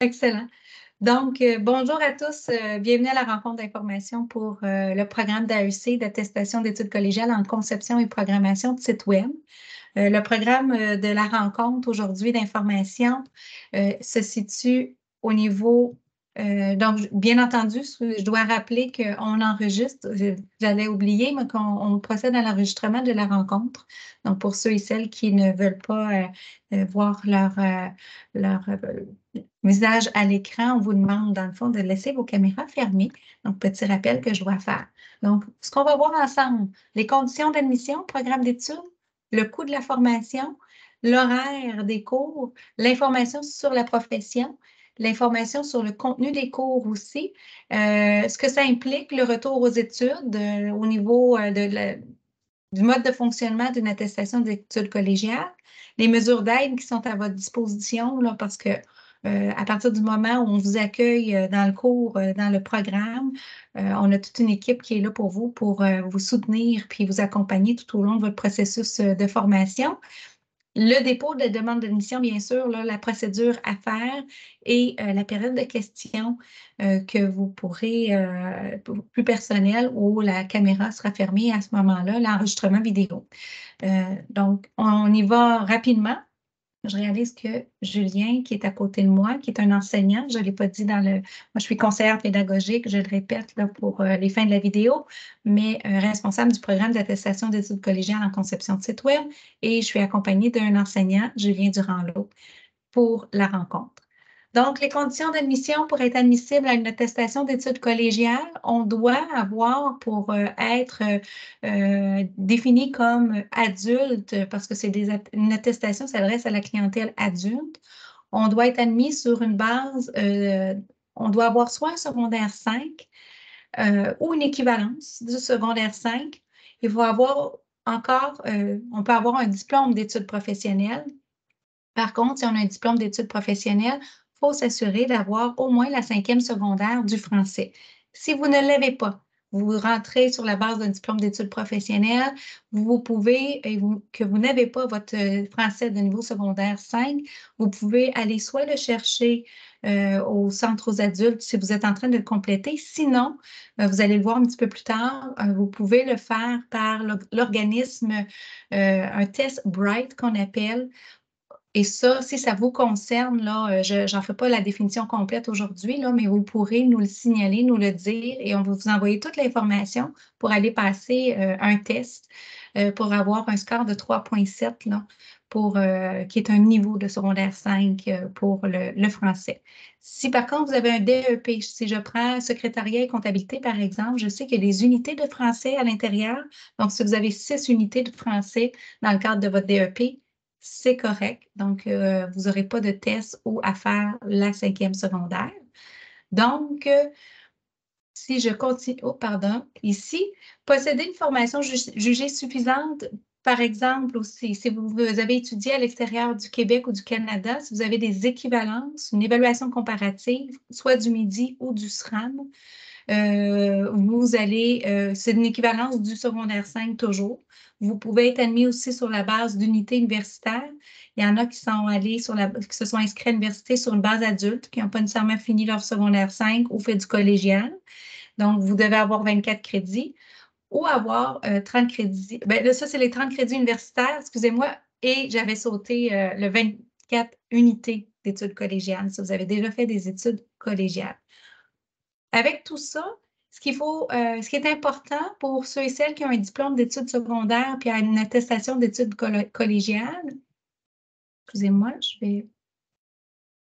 Excellent. Donc, bonjour à tous. Bienvenue à la rencontre d'information pour le programme d'AEC, d'attestation d'études collégiales en conception et programmation de sites web. Le programme de la rencontre aujourd'hui d'information se situe au niveau, donc bien entendu, je dois rappeler qu'on enregistre, j'allais oublier, mais qu'on procède à l'enregistrement de la rencontre. Donc pour ceux et celles qui ne veulent pas voir leur visage à l'écran, on vous demande dans le fond de laisser vos caméras fermées. Donc petit rappel que je dois faire. Donc ce qu'on va voir ensemble, les conditions d'admission, programme d'études, le coût de la formation, l'horaire des cours, l'information sur la profession, l'information sur le contenu des cours aussi, ce que ça implique, le retour aux études au niveau du mode de fonctionnement d'une attestation d'études collégiales, les mesures d'aide qui sont à votre disposition, là, parce que à partir du moment où on vous accueille dans le cours, dans le programme, on a toute une équipe qui est là pour vous soutenir puis vous accompagner tout au long de votre processus de formation. Le dépôt de demande d'admission, bien sûr, là, la procédure à faire et la période de questions que vous pourrez, plus personnelle, où la caméra sera fermée à ce moment-là, l'enregistrement vidéo. Donc, on y va rapidement. Je réalise que Julien, qui est à côté de moi, qui est un enseignant, je ne l'ai pas dit moi je suis conseillère pédagogique, je le répète là, pour les fins de la vidéo, mais responsable du programme d'attestation d'études collégiales en conception de site web et je suis accompagnée d'un enseignant, Julien Durand-Lot, pour la rencontre. Donc, les conditions d'admission pour être admissible à une attestation d'études collégiales, on doit avoir pour être défini comme adulte, parce que une attestation s'adresse à la clientèle adulte, on doit être admis sur une base, on doit avoir soit un secondaire 5 ou une équivalence du secondaire 5. Il faut avoir encore, on peut avoir un diplôme d'études professionnelles. Par contre, si on a un diplôme d'études professionnelles, il faut s'assurer d'avoir au moins la 5e secondaire du français. Si vous ne l'avez pas, vous rentrez sur la base d'un diplôme d'études professionnelles, vous pouvez, que vous n'avez pas votre français de niveau secondaire 5, vous pouvez aller soit le chercher au centre aux adultes si vous êtes en train de le compléter. Sinon, vous allez le voir un petit peu plus tard, vous pouvez le faire par l'organisme, un test BRIGHT qu'on appelle. Et ça, si ça vous concerne, là, je n'en fais pas la définition complète aujourd'hui, là, mais vous pourrez nous le signaler, nous le dire, et on va vous envoyer toute l'information pour aller passer un test pour avoir un score de 3,7, là, qui est un niveau de secondaire 5 pour le français. Si par contre, vous avez un DEP, si je prends secrétariat et comptabilité, par exemple, je sais qu'il y a des unités de français à l'intérieur. Donc, si vous avez 6 unités de français dans le cadre de votre DEP, c'est correct. Donc, vous n'aurez pas de test ou à faire la 5e secondaire. Donc, si je continue, oh, pardon, ici, posséder une formation jugée suffisante, par exemple aussi, si vous avez étudié à l'extérieur du Québec ou du Canada, si vous avez des équivalences, une évaluation comparative, soit du MIDI ou du SRAM, c'est une équivalence du secondaire 5 toujours. Vous pouvez être admis aussi sur la base d'unités universitaires. Il y en a qui se sont inscrits à l'université sur une base adulte, qui n'ont pas nécessairement fini leur secondaire 5 ou fait du collégial. Donc, vous devez avoir 24 crédits ou avoir 30 crédits. Bien, là, ça, c'est les 30 crédits universitaires, excusez-moi, et j'avais sauté le 24 unités d'études collégiales, si vous avez déjà fait des études collégiales. Avec tout ça, ce qui est important pour ceux et celles qui ont un diplôme d'études secondaires puis une attestation d'études collégiales, excusez-moi, je vais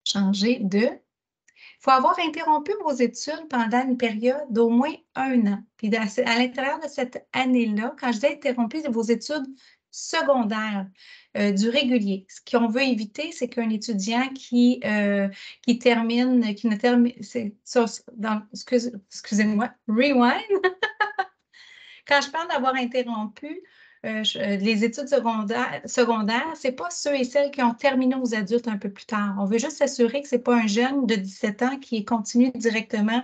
changer de. Il faut avoir interrompu vos études pendant une période d'au moins 1 an. Puis à l'intérieur de cette année-là, quand je dis interrompu, c'est vos études secondaires du régulier. Ce qu'on veut éviter, c'est qu'un étudiant qui ne termine, excusez-moi, rewind. Quand je parle d'avoir interrompu les études secondaires, ce n'est pas ceux et celles qui ont terminé aux adultes un peu plus tard. On veut juste s'assurer que ce n'est pas un jeune de 17 ans qui continue directement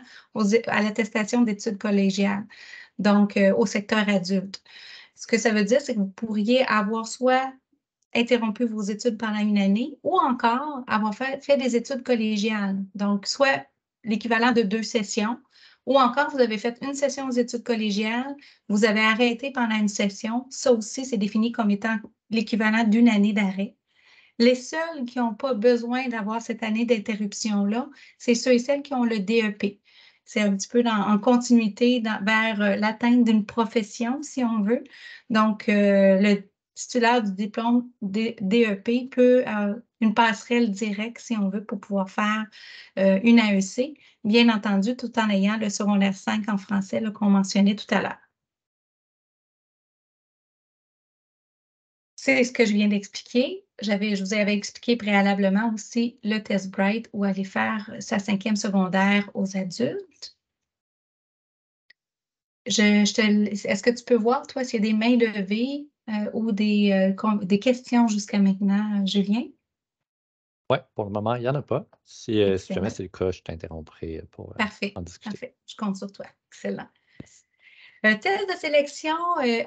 à l'attestation d'études collégiales, donc au secteur adulte. Ce que ça veut dire, c'est que vous pourriez avoir soit interrompu vos études pendant une année ou encore avoir fait des études collégiales. Donc, soit l'équivalent de 2 sessions ou encore vous avez fait une session aux études collégiales, vous avez arrêté pendant une session. Ça aussi, c'est défini comme étant l'équivalent d'une année d'arrêt. Les seuls qui n'ont pas besoin d'avoir cette année d'interruption-là, c'est ceux et celles qui ont le DEP. C'est un petit peu en continuité vers l'atteinte d'une profession, si on veut. Donc, le titulaire du diplôme DEP peut une passerelle directe, si on veut, pour pouvoir faire une AEC, bien entendu, tout en ayant le secondaire 5 en français qu'on mentionnait tout à l'heure. C'est ce que je viens d'expliquer. Je vous avais expliqué préalablement aussi le test Bright où aller faire sa 5e secondaire aux adultes. Est-ce que tu peux voir, toi, s'il y a des mains levées ou des questions jusqu'à maintenant, Julien? Oui, pour le moment, il n'y en a pas. Si jamais Excellent. c'est le cas, je t'interromprai pour Parfait. en discuter. Parfait. Je compte sur toi. Excellent. Test de sélection,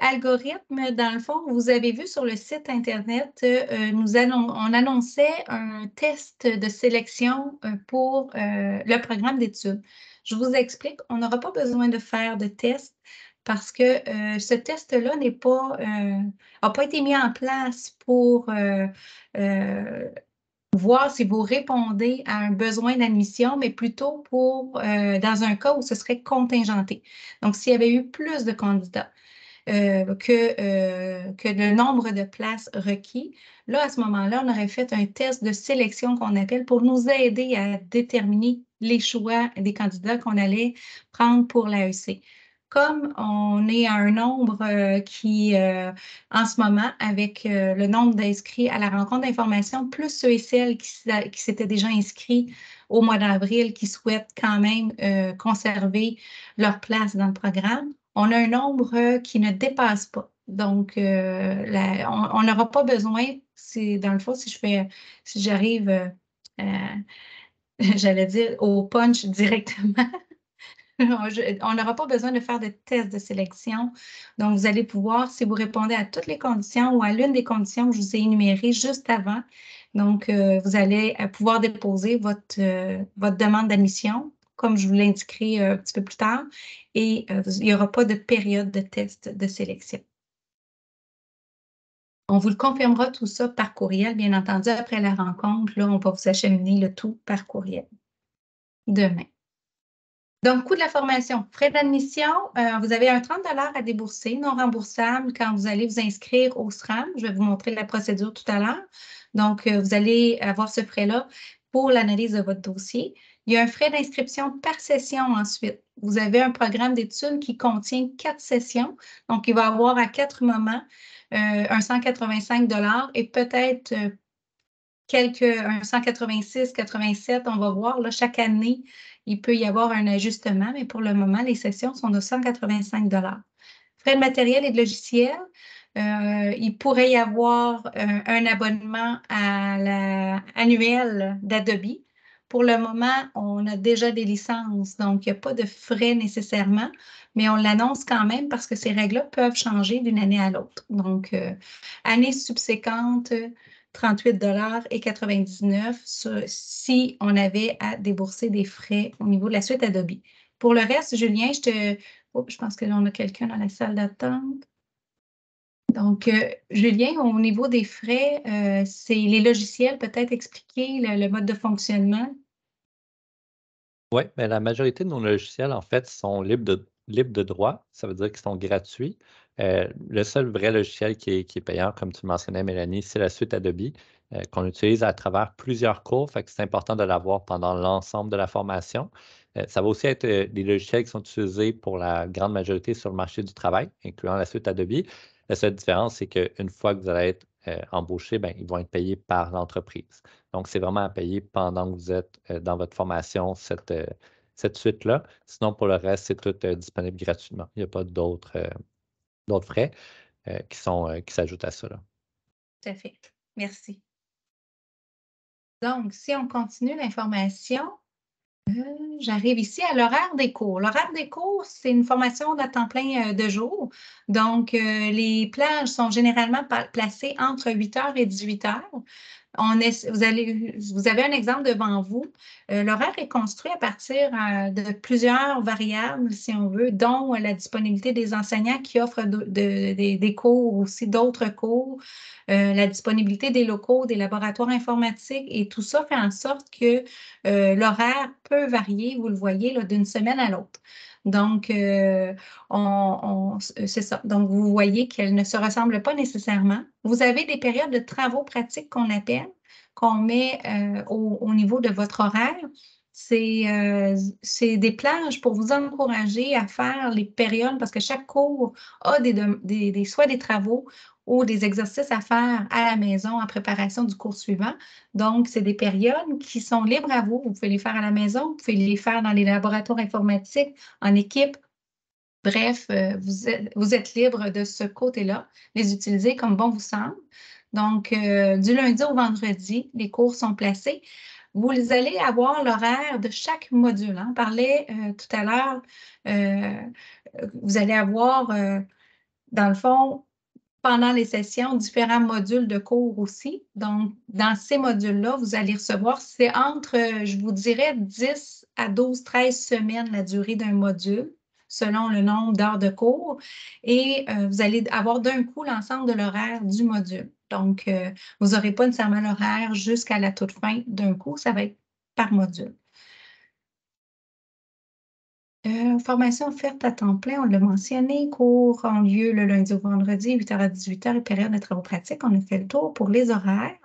algorithme, dans le fond, vous avez vu sur le site Internet, on annonçait un test de sélection pour le programme d'études. Je vous explique, on n'aura pas besoin de faire de test parce que ce test-là n'a pas été mis en place pour voir si vous répondez à un besoin d'admission, mais plutôt dans un cas où ce serait contingenté. Donc, s'il y avait eu plus de candidats que le nombre de places requis, là, à ce moment-là, on aurait fait un test de sélection qu'on appelle pour nous aider à déterminer les choix des candidats qu'on allait prendre pour l'AEC. Comme on est à un nombre en ce moment, avec le nombre d'inscrits à la rencontre d'information, plus ceux et celles qui s'étaient déjà inscrits au mois d'avril, qui souhaitent quand même conserver leur place dans le programme, on a un nombre qui ne dépasse pas. Donc, on n'aura pas besoin, dans le fond, si j'arrive, j'allais dire, au punch directement, on n'aura pas besoin de faire de tests de sélection. Donc, vous allez pouvoir, si vous répondez à toutes les conditions ou à l'une des conditions que je vous ai énumérées juste avant, donc, vous allez pouvoir déposer votre demande d'admission, comme je vous l'indiquerai un petit peu plus tard, et il n'y aura pas de période de test de sélection. On vous le confirmera tout ça par courriel, bien entendu, après la rencontre. Là, on va vous acheminer le tout par courriel demain. Donc, coût de la formation. Frais d'admission, vous avez un 30 à débourser, non remboursable, quand vous allez vous inscrire au SRAM. Je vais vous montrer la procédure tout à l'heure. Donc, vous allez avoir ce frais-là pour l'analyse de votre dossier. Il y a un frais d'inscription par session ensuite. Vous avez un programme d'études qui contient 4 sessions. Donc, il va y avoir à 4 moments un 185 et peut-être un 186, 87, on va voir. Là, chaque année, il peut y avoir un ajustement, mais pour le moment, les sessions sont de 185 Frais de matériel et de logiciel, il pourrait y avoir un abonnement annuel d'Adobe. Pour le moment, on a déjà des licences, donc il n'y a pas de frais nécessairement, mais on l'annonce quand même parce que ces règles-là peuvent changer d'une année à l'autre. Donc, année subséquente, 38,99 si on avait à débourser des frais au niveau de la suite Adobe. Pour le reste, Julien, je pense que là, on a quelqu'un dans la salle d'attente. Donc, Julien, au niveau des frais, c'est les logiciels, peut-être expliquer le mode de fonctionnement. Oui, mais la majorité de nos logiciels, en fait, sont libres de droit. Ça veut dire qu'ils sont gratuits. Le seul vrai logiciel qui est payant, comme tu mentionnais, Mélanie, c'est la suite Adobe, qu'on utilise à travers plusieurs cours. Fait que c'est important de l'avoir pendant l'ensemble de la formation. Ça va aussi être des logiciels qui sont utilisés pour la grande majorité sur le marché du travail, incluant la suite Adobe. La seule différence, c'est qu'une fois que vous allez être embauché, ben, ils vont être payés par l'entreprise. Donc, c'est vraiment à payer pendant que vous êtes dans votre formation, cette suite-là. Sinon, pour le reste, c'est tout disponible gratuitement. Il n'y a pas d'autres frais qui s'ajoutent à ça, là. Tout à fait. Merci. Donc, si on continue l'information, J'arrive ici à l'horaire des cours. L'horaire des cours, c'est une formation à temps plein de jour. Donc, les plages sont généralement placées entre 8 heures et 18 heures. Vous avez un exemple devant vous. L'horaire est construit à partir de plusieurs variables, si on veut, dont la disponibilité des enseignants qui offrent des cours, aussi d'autres cours, la disponibilité des locaux, des laboratoires informatiques, et tout ça fait en sorte que l'horaire peut varier, vous le voyez, là, d'une semaine à l'autre. Donc, c'est ça. Donc, vous voyez qu'elles ne se ressemblent pas nécessairement. Vous avez des périodes de travaux pratiques qu'on met au niveau de votre horaire. C'est des plages pour vous encourager à faire les périodes parce que chaque cours a soit des travaux ou des exercices à faire à la maison en préparation du cours suivant. Donc, c'est des périodes qui sont libres à vous. Vous pouvez les faire à la maison, vous pouvez les faire dans les laboratoires informatiques, en équipe. Bref, vous êtes libre de ce côté-là, les utiliser comme bon vous semble. Donc, du lundi au vendredi, les cours sont placés. Vous allez avoir l'horaire de chaque module, hein. On parlait tout à l'heure, vous allez avoir, dans le fond, pendant les sessions, différents modules de cours aussi. Donc, dans ces modules-là, vous allez recevoir, c'est entre, je vous dirais, 10 à 12, 13 semaines la durée d'un module, selon le nombre d'heures de cours. Et vous allez avoir d'un coup l'ensemble de l'horaire du module. Donc, vous n'aurez pas nécessairement l'horaire jusqu'à la toute fin d'un coup, ça va être par module. Formation offerte à temps plein, on l'a mentionné. Cours ont lieu le lundi au vendredi, 8h à 18h et période de travaux pratiques. On a fait le tour pour les horaires.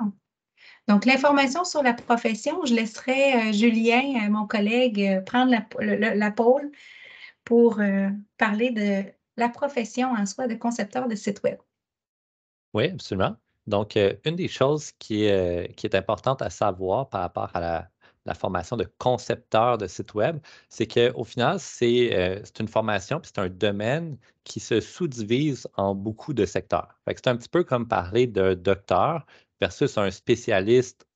Donc, l'information sur la profession, je laisserai Julien, mon collègue, prendre la pôle pour parler de la profession en soi de concepteur de site Web. Oui, absolument. Donc, une des choses qui est importante à savoir par rapport à la formation de concepteur de site web, c'est qu'au final, c'est une formation, puis c'est un domaine qui se sous-divise en beaucoup de secteurs. Fait que c'est un petit peu comme parler d'un docteur versus un spécialiste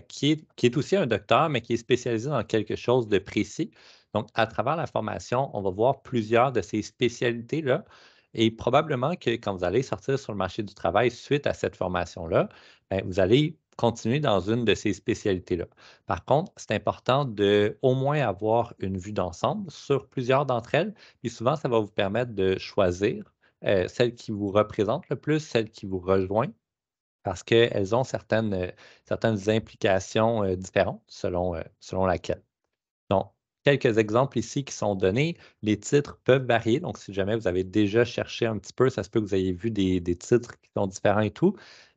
qui est aussi un docteur, mais qui est spécialisé dans quelque chose de précis. Donc, à travers la formation, on va voir plusieurs de ces spécialités-là et probablement que quand vous allez sortir sur le marché du travail suite à cette formation-là, ben, vous allez continuer dans une de ces spécialités-là. Par contre, c'est important de au moins avoir une vue d'ensemble sur plusieurs d'entre elles. Puis souvent, ça va vous permettre de choisir celle qui vous représente le plus, celle qui vous rejoint, parce qu'elles ont certaines implications différentes selon laquelle. Donc, quelques exemples ici qui sont donnés. Les titres peuvent varier. Donc, si jamais vous avez déjà cherché un petit peu, ça se peut que vous ayez vu des titres qui sont différents et tout.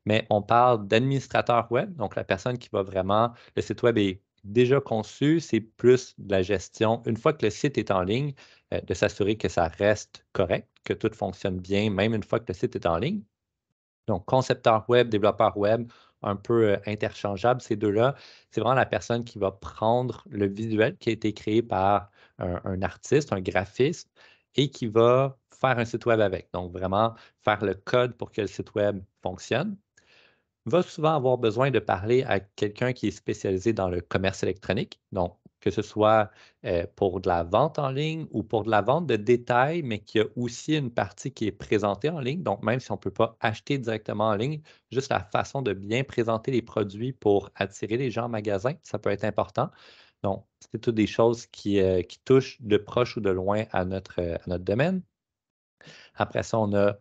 Mais on parle d'administrateur web. Donc, la personne qui va vraiment, le site web est déjà conçu, c'est plus de la gestion. Une fois que le site est en ligne, de s'assurer que ça reste correct, que tout fonctionne bien, même une fois que le site est en ligne. Donc, concepteur web, développeur web, un peu interchangeable, ces deux-là. C'est vraiment la personne qui va prendre le visuel qui a été créé par un artiste, un graphiste, et qui va faire un site web avec. Donc, vraiment faire le code pour que le site web fonctionne va souvent avoir besoin de parler à quelqu'un qui est spécialisé dans le commerce électronique. Donc, que ce soit pour de la vente en ligne ou pour de la vente de détails, mais qui a aussi une partie qui est présentée en ligne. Donc, même si on ne peut pas acheter directement en ligne, juste la façon de bien présenter les produits pour attirer les gens en magasin, ça peut être important. Donc, c'est toutes des choses qui touchent de proche ou de loin à notre domaine. Après ça, on a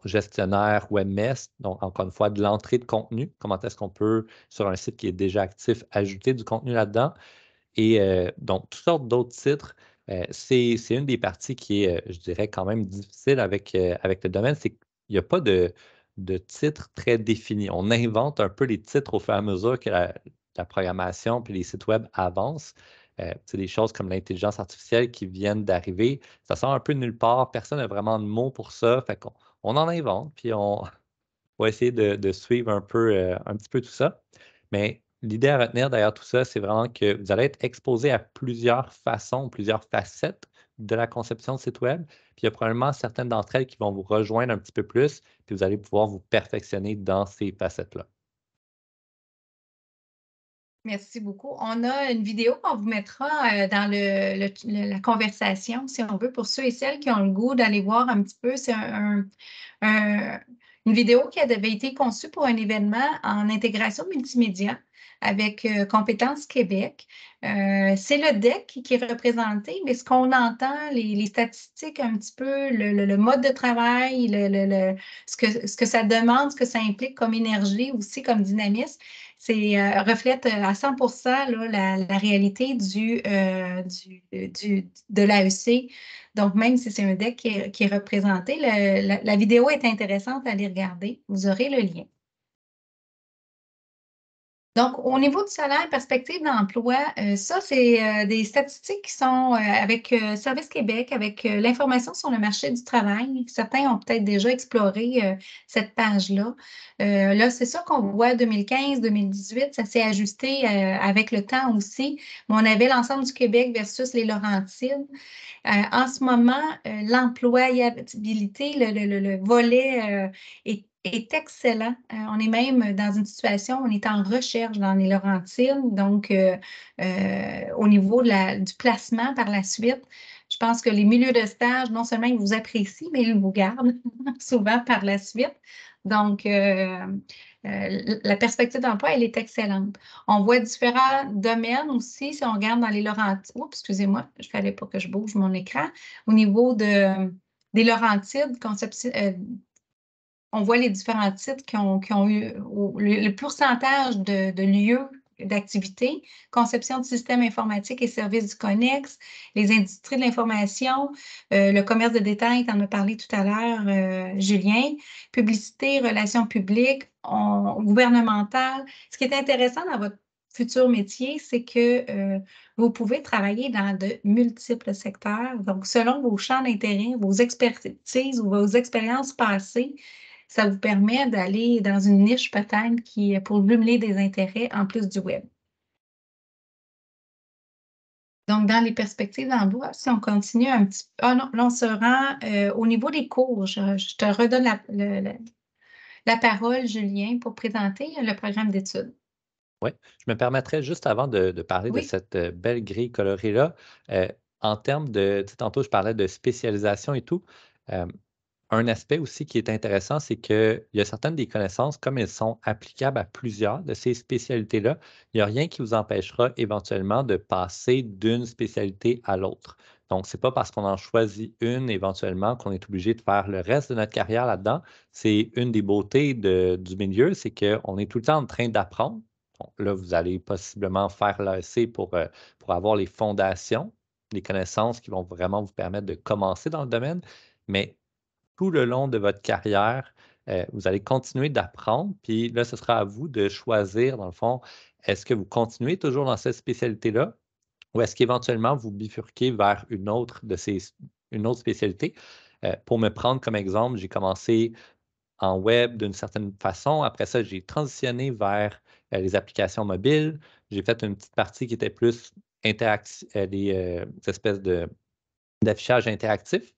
gestionnaire webmess, donc encore une fois, de l'entrée de contenu. Comment est-ce qu'on peut, sur un site qui est déjà actif, ajouter du contenu là-dedans? Et donc, toutes sortes d'autres titres. C'est une des parties qui est, je dirais, quand même difficile avec le domaine, c'est qu'il n'y a pas de titre très défini. On invente un peu les titres au fur et à mesure que la programmation puis les sites web avancent. C'est des choses comme l'intelligence artificielle qui viennent d'arriver. Ça sort un peu de nulle part. Personne n'a vraiment de mots pour ça. Fait qu'on on en invente, puis on va essayer de suivre un petit peu tout ça. Mais l'idée à retenir derrière tout ça, c'est vraiment que vous allez être exposé à plusieurs façons, plusieurs facettes de la conception de site web. Puis il y a probablement certaines d'entre elles qui vont vous rejoindre un petit peu plus, puis vous allez pouvoir vous perfectionner dans ces facettes-là. Merci beaucoup. On a une vidéo qu'on vous mettra dans la conversation, si on veut, pour ceux et celles qui ont le goût d'aller voir un petit peu. C'est un- une vidéo qui avait été conçue pour un événement en intégration multimédia avec Compétences Québec. C'est le DEC qui est représenté, mais ce qu'on entend, les statistiques un petit peu, le mode de travail, ce que ça demande, ce que ça implique comme énergie aussi, comme dynamisme, c'est reflète à 100% là, la réalité de l'AEC. Donc, même si c'est un deck qui est représenté, la vidéo est intéressante à aller regarder. Vous aurez le lien. Donc, au niveau du salaire, perspective d'emploi, ça, c'est des statistiques qui sont avec Service Québec, avec l'information sur le marché du travail. Certains ont peut-être déjà exploré cette page-là. Là, c'est sûr qu'on voit 2015-2018, ça s'est ajusté avec le temps aussi. Mais on avait l'ensemble du Québec versus les Laurentides. En ce moment, l'employabilité, le volet est excellent. On est même dans une situation, on est en recherche dans les Laurentides, donc au niveau du placement par la suite. Je pense que les milieux de stage, non seulement ils vous apprécient, mais ils vous gardent souvent par la suite. Donc, la perspective d'emploi, elle est excellente. On voit différents domaines aussi, si on regarde dans les Laurentides. Oups, excusez-moi, il fallait pas que je bouge mon écran. Au niveau des Laurentides, on voit les différents titres qui ont eu le pourcentage de lieux d'activité, conception de systèmes informatiques et services du connexe, les industries de l'information, le commerce de détail, tu en as parlé tout à l'heure, Julien, publicité, relations publiques, gouvernementales. Ce qui est intéressant dans votre futur métier, c'est que vous pouvez travailler dans de multiples secteurs. Donc, selon vos champs d'intérêt, vos expertises ou vos expériences passées, ça vous permet d'aller dans une niche peut-être qui est pour jumeler des intérêts en plus du web. Donc, dans les perspectives d'emploi, si on continue un petit peu. Ah non, là, on se rend au niveau des cours. Je te redonne la parole, Julien, pour présenter le programme d'études. Oui, je me permettrais juste avant de parler de Oui. cette belle grille colorée-là, euh, en termes de, tu sais, tantôt je parlais de spécialisation et tout, euh, un aspect aussi qui est intéressant, c'est qu'il y a certaines des connaissances, comme elles sont applicables à plusieurs de ces spécialités-là, il n'y a rien qui vous empêchera éventuellement de passer d'une spécialité à l'autre. Donc, ce n'est pas parce qu'on en choisit une éventuellement qu'on est obligé de faire le reste de notre carrière là-dedans. C'est une des beautés du milieu, c'est qu'on est tout le temps en train d'apprendre. Bon, là, vous allez possiblement faire l'AEC pour avoir les fondations, les connaissances qui vont vraiment vous permettre de commencer dans le domaine. Mais tout le long de votre carrière, vous allez continuer d'apprendre. Puis là, ce sera à vous de choisir, dans le fond, est-ce que vous continuez toujours dans cette spécialité-là ou est-ce qu'éventuellement vous bifurquez vers une autre spécialité? Pour me prendre comme exemple, j'ai commencé en web d'une certaine façon. Après ça, j'ai transitionné vers les applications mobiles. J'ai fait une petite partie qui était plus des espèces d'affichage interactif,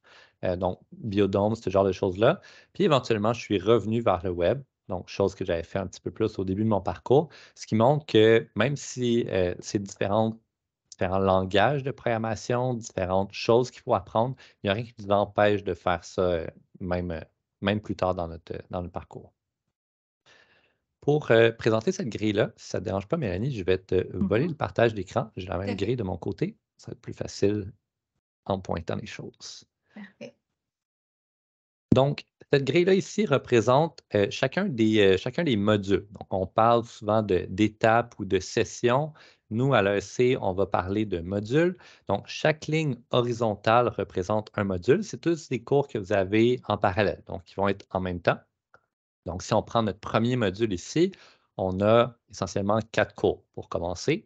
donc Biodome, ce genre de choses-là. Puis éventuellement, je suis revenu vers le web, donc chose que j'avais fait un petit peu plus au début de mon parcours, ce qui montre que même si c'est différents langages de programmation, différentes choses qu'il faut apprendre, il n'y a rien qui vous empêche de faire ça même, euh, même plus tard dans le parcours. Pour présenter cette grille-là, si ça ne te dérange pas, Mélanie, je vais te voler le Mhm. partage d'écran. J'ai la Tout même à fait. grille de mon côté. Ça va être plus facile en pointant les choses. Parfait. Donc, cette grille-là ici représente chacun des modules. Donc, on parle souvent d'étapes ou de sessions. Nous, à l'ESC, on va parler de modules. Donc, chaque ligne horizontale représente un module. C'est tous des cours que vous avez en parallèle, donc qui vont être en même temps. Donc, si on prend notre premier module ici, on a essentiellement 4 cours pour commencer.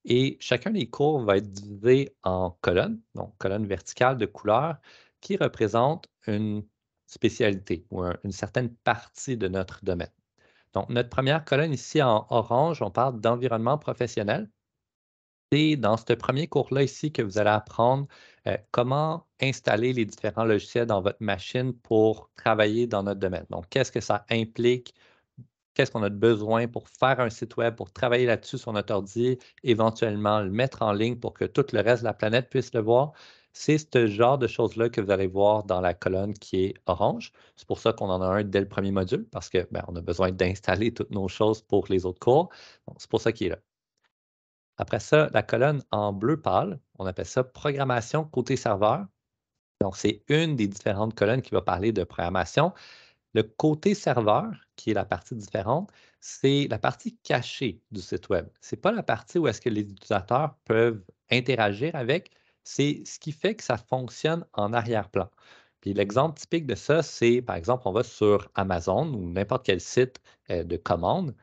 Et chacun des cours va être divisé en colonnes, donc colonnes verticales de couleurs, qui représentent une spécialité ou une certaine partie de notre domaine. Donc, notre première colonne ici en orange, on parle d'environnement professionnel. C'est dans ce premier cours-là ici que vous allez apprendre comment installer les différents logiciels dans votre machine pour travailler dans notre domaine. Donc, qu'est-ce que ça implique qu'est-ce qu'on a besoin pour faire un site web, pour travailler là-dessus sur notre ordi, éventuellement le mettre en ligne pour que tout le reste de la planète puisse le voir. C'est ce genre de choses-là que vous allez voir dans la colonne qui est orange. C'est pour ça qu'on en a un dès le premier module, parce que on a besoin d'installer toutes nos choses pour les autres cours. Donc, c'est pour ça qu'il est là. Après ça, la colonne en bleu pâle, on appelle ça programmation côté serveur. Donc, c'est une des différentes colonnes qui va parler de programmation. Le côté serveur, qui est la partie différente, c'est la partie cachée du site web. Ce n'est pas la partie où est-ce que les utilisateurs peuvent interagir avec, c'est ce qui fait que ça fonctionne en arrière-plan. Puis l'exemple typique de ça, c'est par exemple, on va sur Amazon ou n'importe quel site de commande,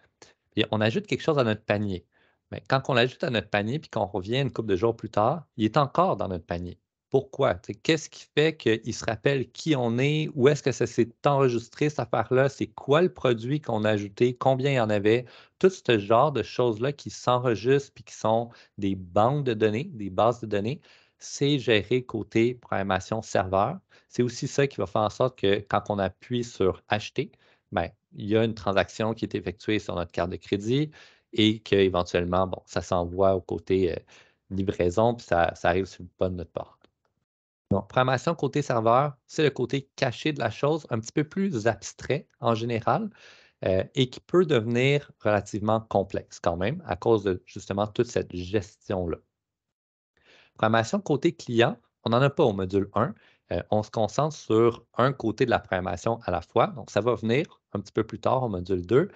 puis on ajoute quelque chose à notre panier. Mais quand on l'ajoute à notre panier puis qu'on revient une couple de jours plus tard, il est encore dans notre panier. Pourquoi? Qu'est-ce qui fait qu'il se rappelle qui on est? Où est-ce que ça s'est enregistré, cette affaire-là? C'est quoi le produit qu'on a ajouté? Combien il y en avait? Tout ce genre de choses-là qui s'enregistrent puis qui sont des banques de données, des bases de données, c'est géré côté programmation serveur. C'est aussi ça qui va faire en sorte que quand on appuie sur Acheter, bien, il y a une transaction qui est effectuée sur notre carte de crédit et qu'éventuellement, bon, ça s'envoie au côté livraison, puis ça arrive sur le pas de notre part. Donc, programmation côté serveur, c'est le côté caché de la chose, un petit peu plus abstrait en général, et qui peut devenir relativement complexe quand même à cause de justement toute cette gestion-là. Programmation côté client, on n'en a pas au module 1. On se concentre sur un côté de la programmation à la fois. Donc, ça va venir un petit peu plus tard au module 2.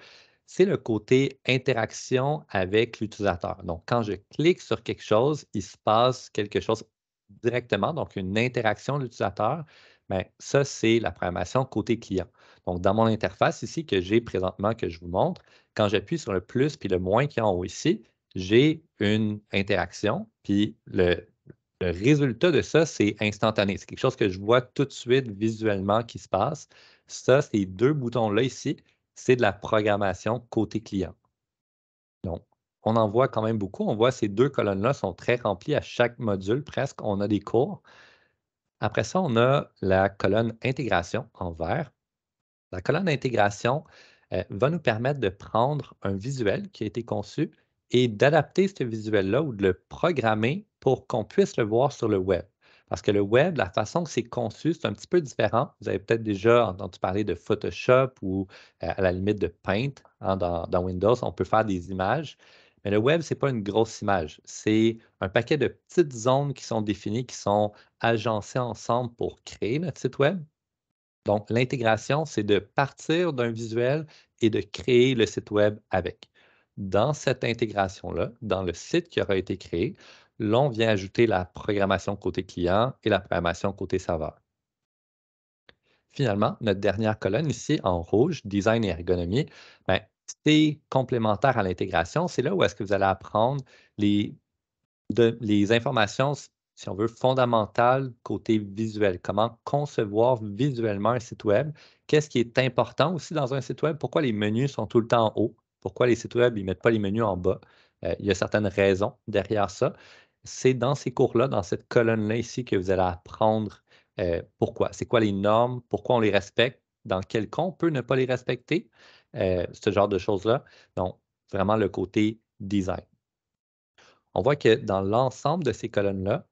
C'est le côté interaction avec l'utilisateur. Donc, quand je clique sur quelque chose, il se passe quelque chose directement, donc une interaction de l'utilisateur. Bien, ça, c'est la programmation côté client. Donc, dans mon interface ici que j'ai présentement, que je vous montre, quand j'appuie sur le plus puis le moins qui est en haut ici, j'ai une interaction, puis le résultat de ça, c'est instantané. C'est quelque chose que je vois tout de suite visuellement qui se passe. Ça, ces deux boutons-là ici, c'est de la programmation côté client. Donc, on en voit quand même beaucoup. On voit ces deux colonnes-là sont très remplies à chaque module, presque. On a des cours. Après ça, on a la colonne intégration en vert. La colonne d'intégration va nous permettre de prendre un visuel qui a été conçu et d'adapter ce visuel-là ou de le programmer pour qu'on puisse le voir sur le web. Parce que le web, la façon que c'est conçu, c'est un petit peu différent. Vous avez peut-être déjà entendu parler de Photoshop ou à la limite de Paint dans Windows. On peut faire des images. Mais le web, ce n'est pas une grosse image. C'est un paquet de petites zones qui sont définies, qui sont agencées ensemble pour créer notre site web. Donc, l'intégration, c'est de partir d'un visuel et de créer le site web avec. Dans cette intégration-là, dans le site qui aura été créé, l'on vient ajouter la programmation côté client et la programmation côté serveur. Finalement, notre dernière colonne ici en rouge, design et ergonomie, ben, c'est complémentaire à l'intégration. C'est là où est-ce que vous allez apprendre les les informations, si on veut, fondamentales côté visuel. Comment concevoir visuellement un site web? Qu'est-ce qui est important aussi dans un site web? Pourquoi les menus sont tout le temps en haut? Pourquoi les sites web ne mettent pas les menus en bas? Il y a certaines raisons derrière ça. C'est dans ces cours-là, dans cette colonne-là ici, que vous allez apprendre pourquoi. C'est quoi les normes? Pourquoi on les respecte? Dans quel cas on peut ne pas les respecter? Ce genre de choses-là. Donc, vraiment le côté design. On voit que dans l'ensemble de ces colonnes-là,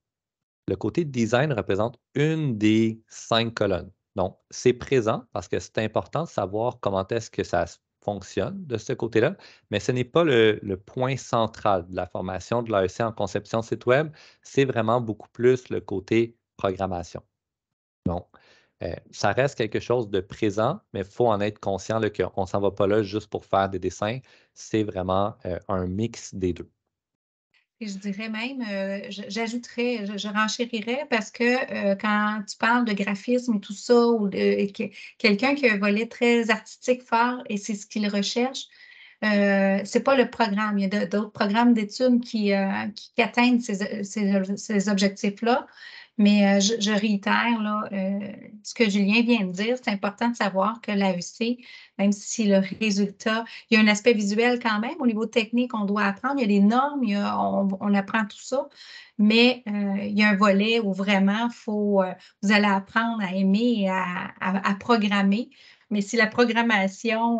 le côté design représente une des 5 colonnes. Donc, c'est présent parce que c'est important de savoir comment est-ce que ça fonctionne de ce côté-là, mais ce n'est pas le point central de la formation de l'AEC en conception de site web, c'est vraiment beaucoup plus le côté programmation. Donc, ça reste quelque chose de présent, mais il faut en être conscient qu'on ne s'en va pas là juste pour faire des dessins, c'est vraiment un mix des deux. Et je dirais même, j'ajouterais, je renchérirais parce que quand tu parles de graphisme et tout ça, ou quelqu'un qui a un volet très artistique fort et c'est ce qu'il recherche, c'est pas le programme. Il y a d'autres programmes d'études qui atteignent ces objectifs-là. Mais je réitère là, ce que Julien vient de dire. C'est important de savoir que l'AEC, même si le résultat, il y a un aspect visuel quand même. Au niveau technique, on doit apprendre. Il y a des normes, on apprend tout ça. Mais il y a un volet où vraiment vous allez apprendre à aimer et à programmer Mais si la programmation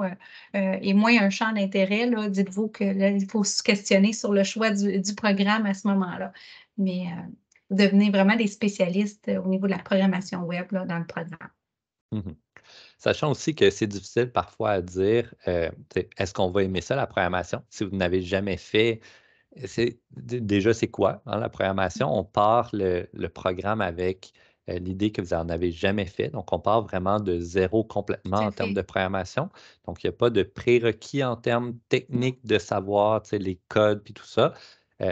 est moins un champ d'intérêt, là, dites-vous que là, il faut se questionner sur le choix du programme à ce moment-là. Mais vous devenez vraiment des spécialistes au niveau de la programmation web là, dans le programme. Mhm. Sachant aussi que c'est difficile parfois à dire, est-ce qu'on va aimer ça, la programmation? Si vous n'avez jamais fait, déjà, c'est quoi hein, la programmation? On part le programme avec l'idée que vous n'en avez jamais fait. Donc, on part vraiment de zéro Tout complètement à en termes fait. de programmation. Donc, il n'y a pas de prérequis en termes techniques de savoir les codes et tout ça.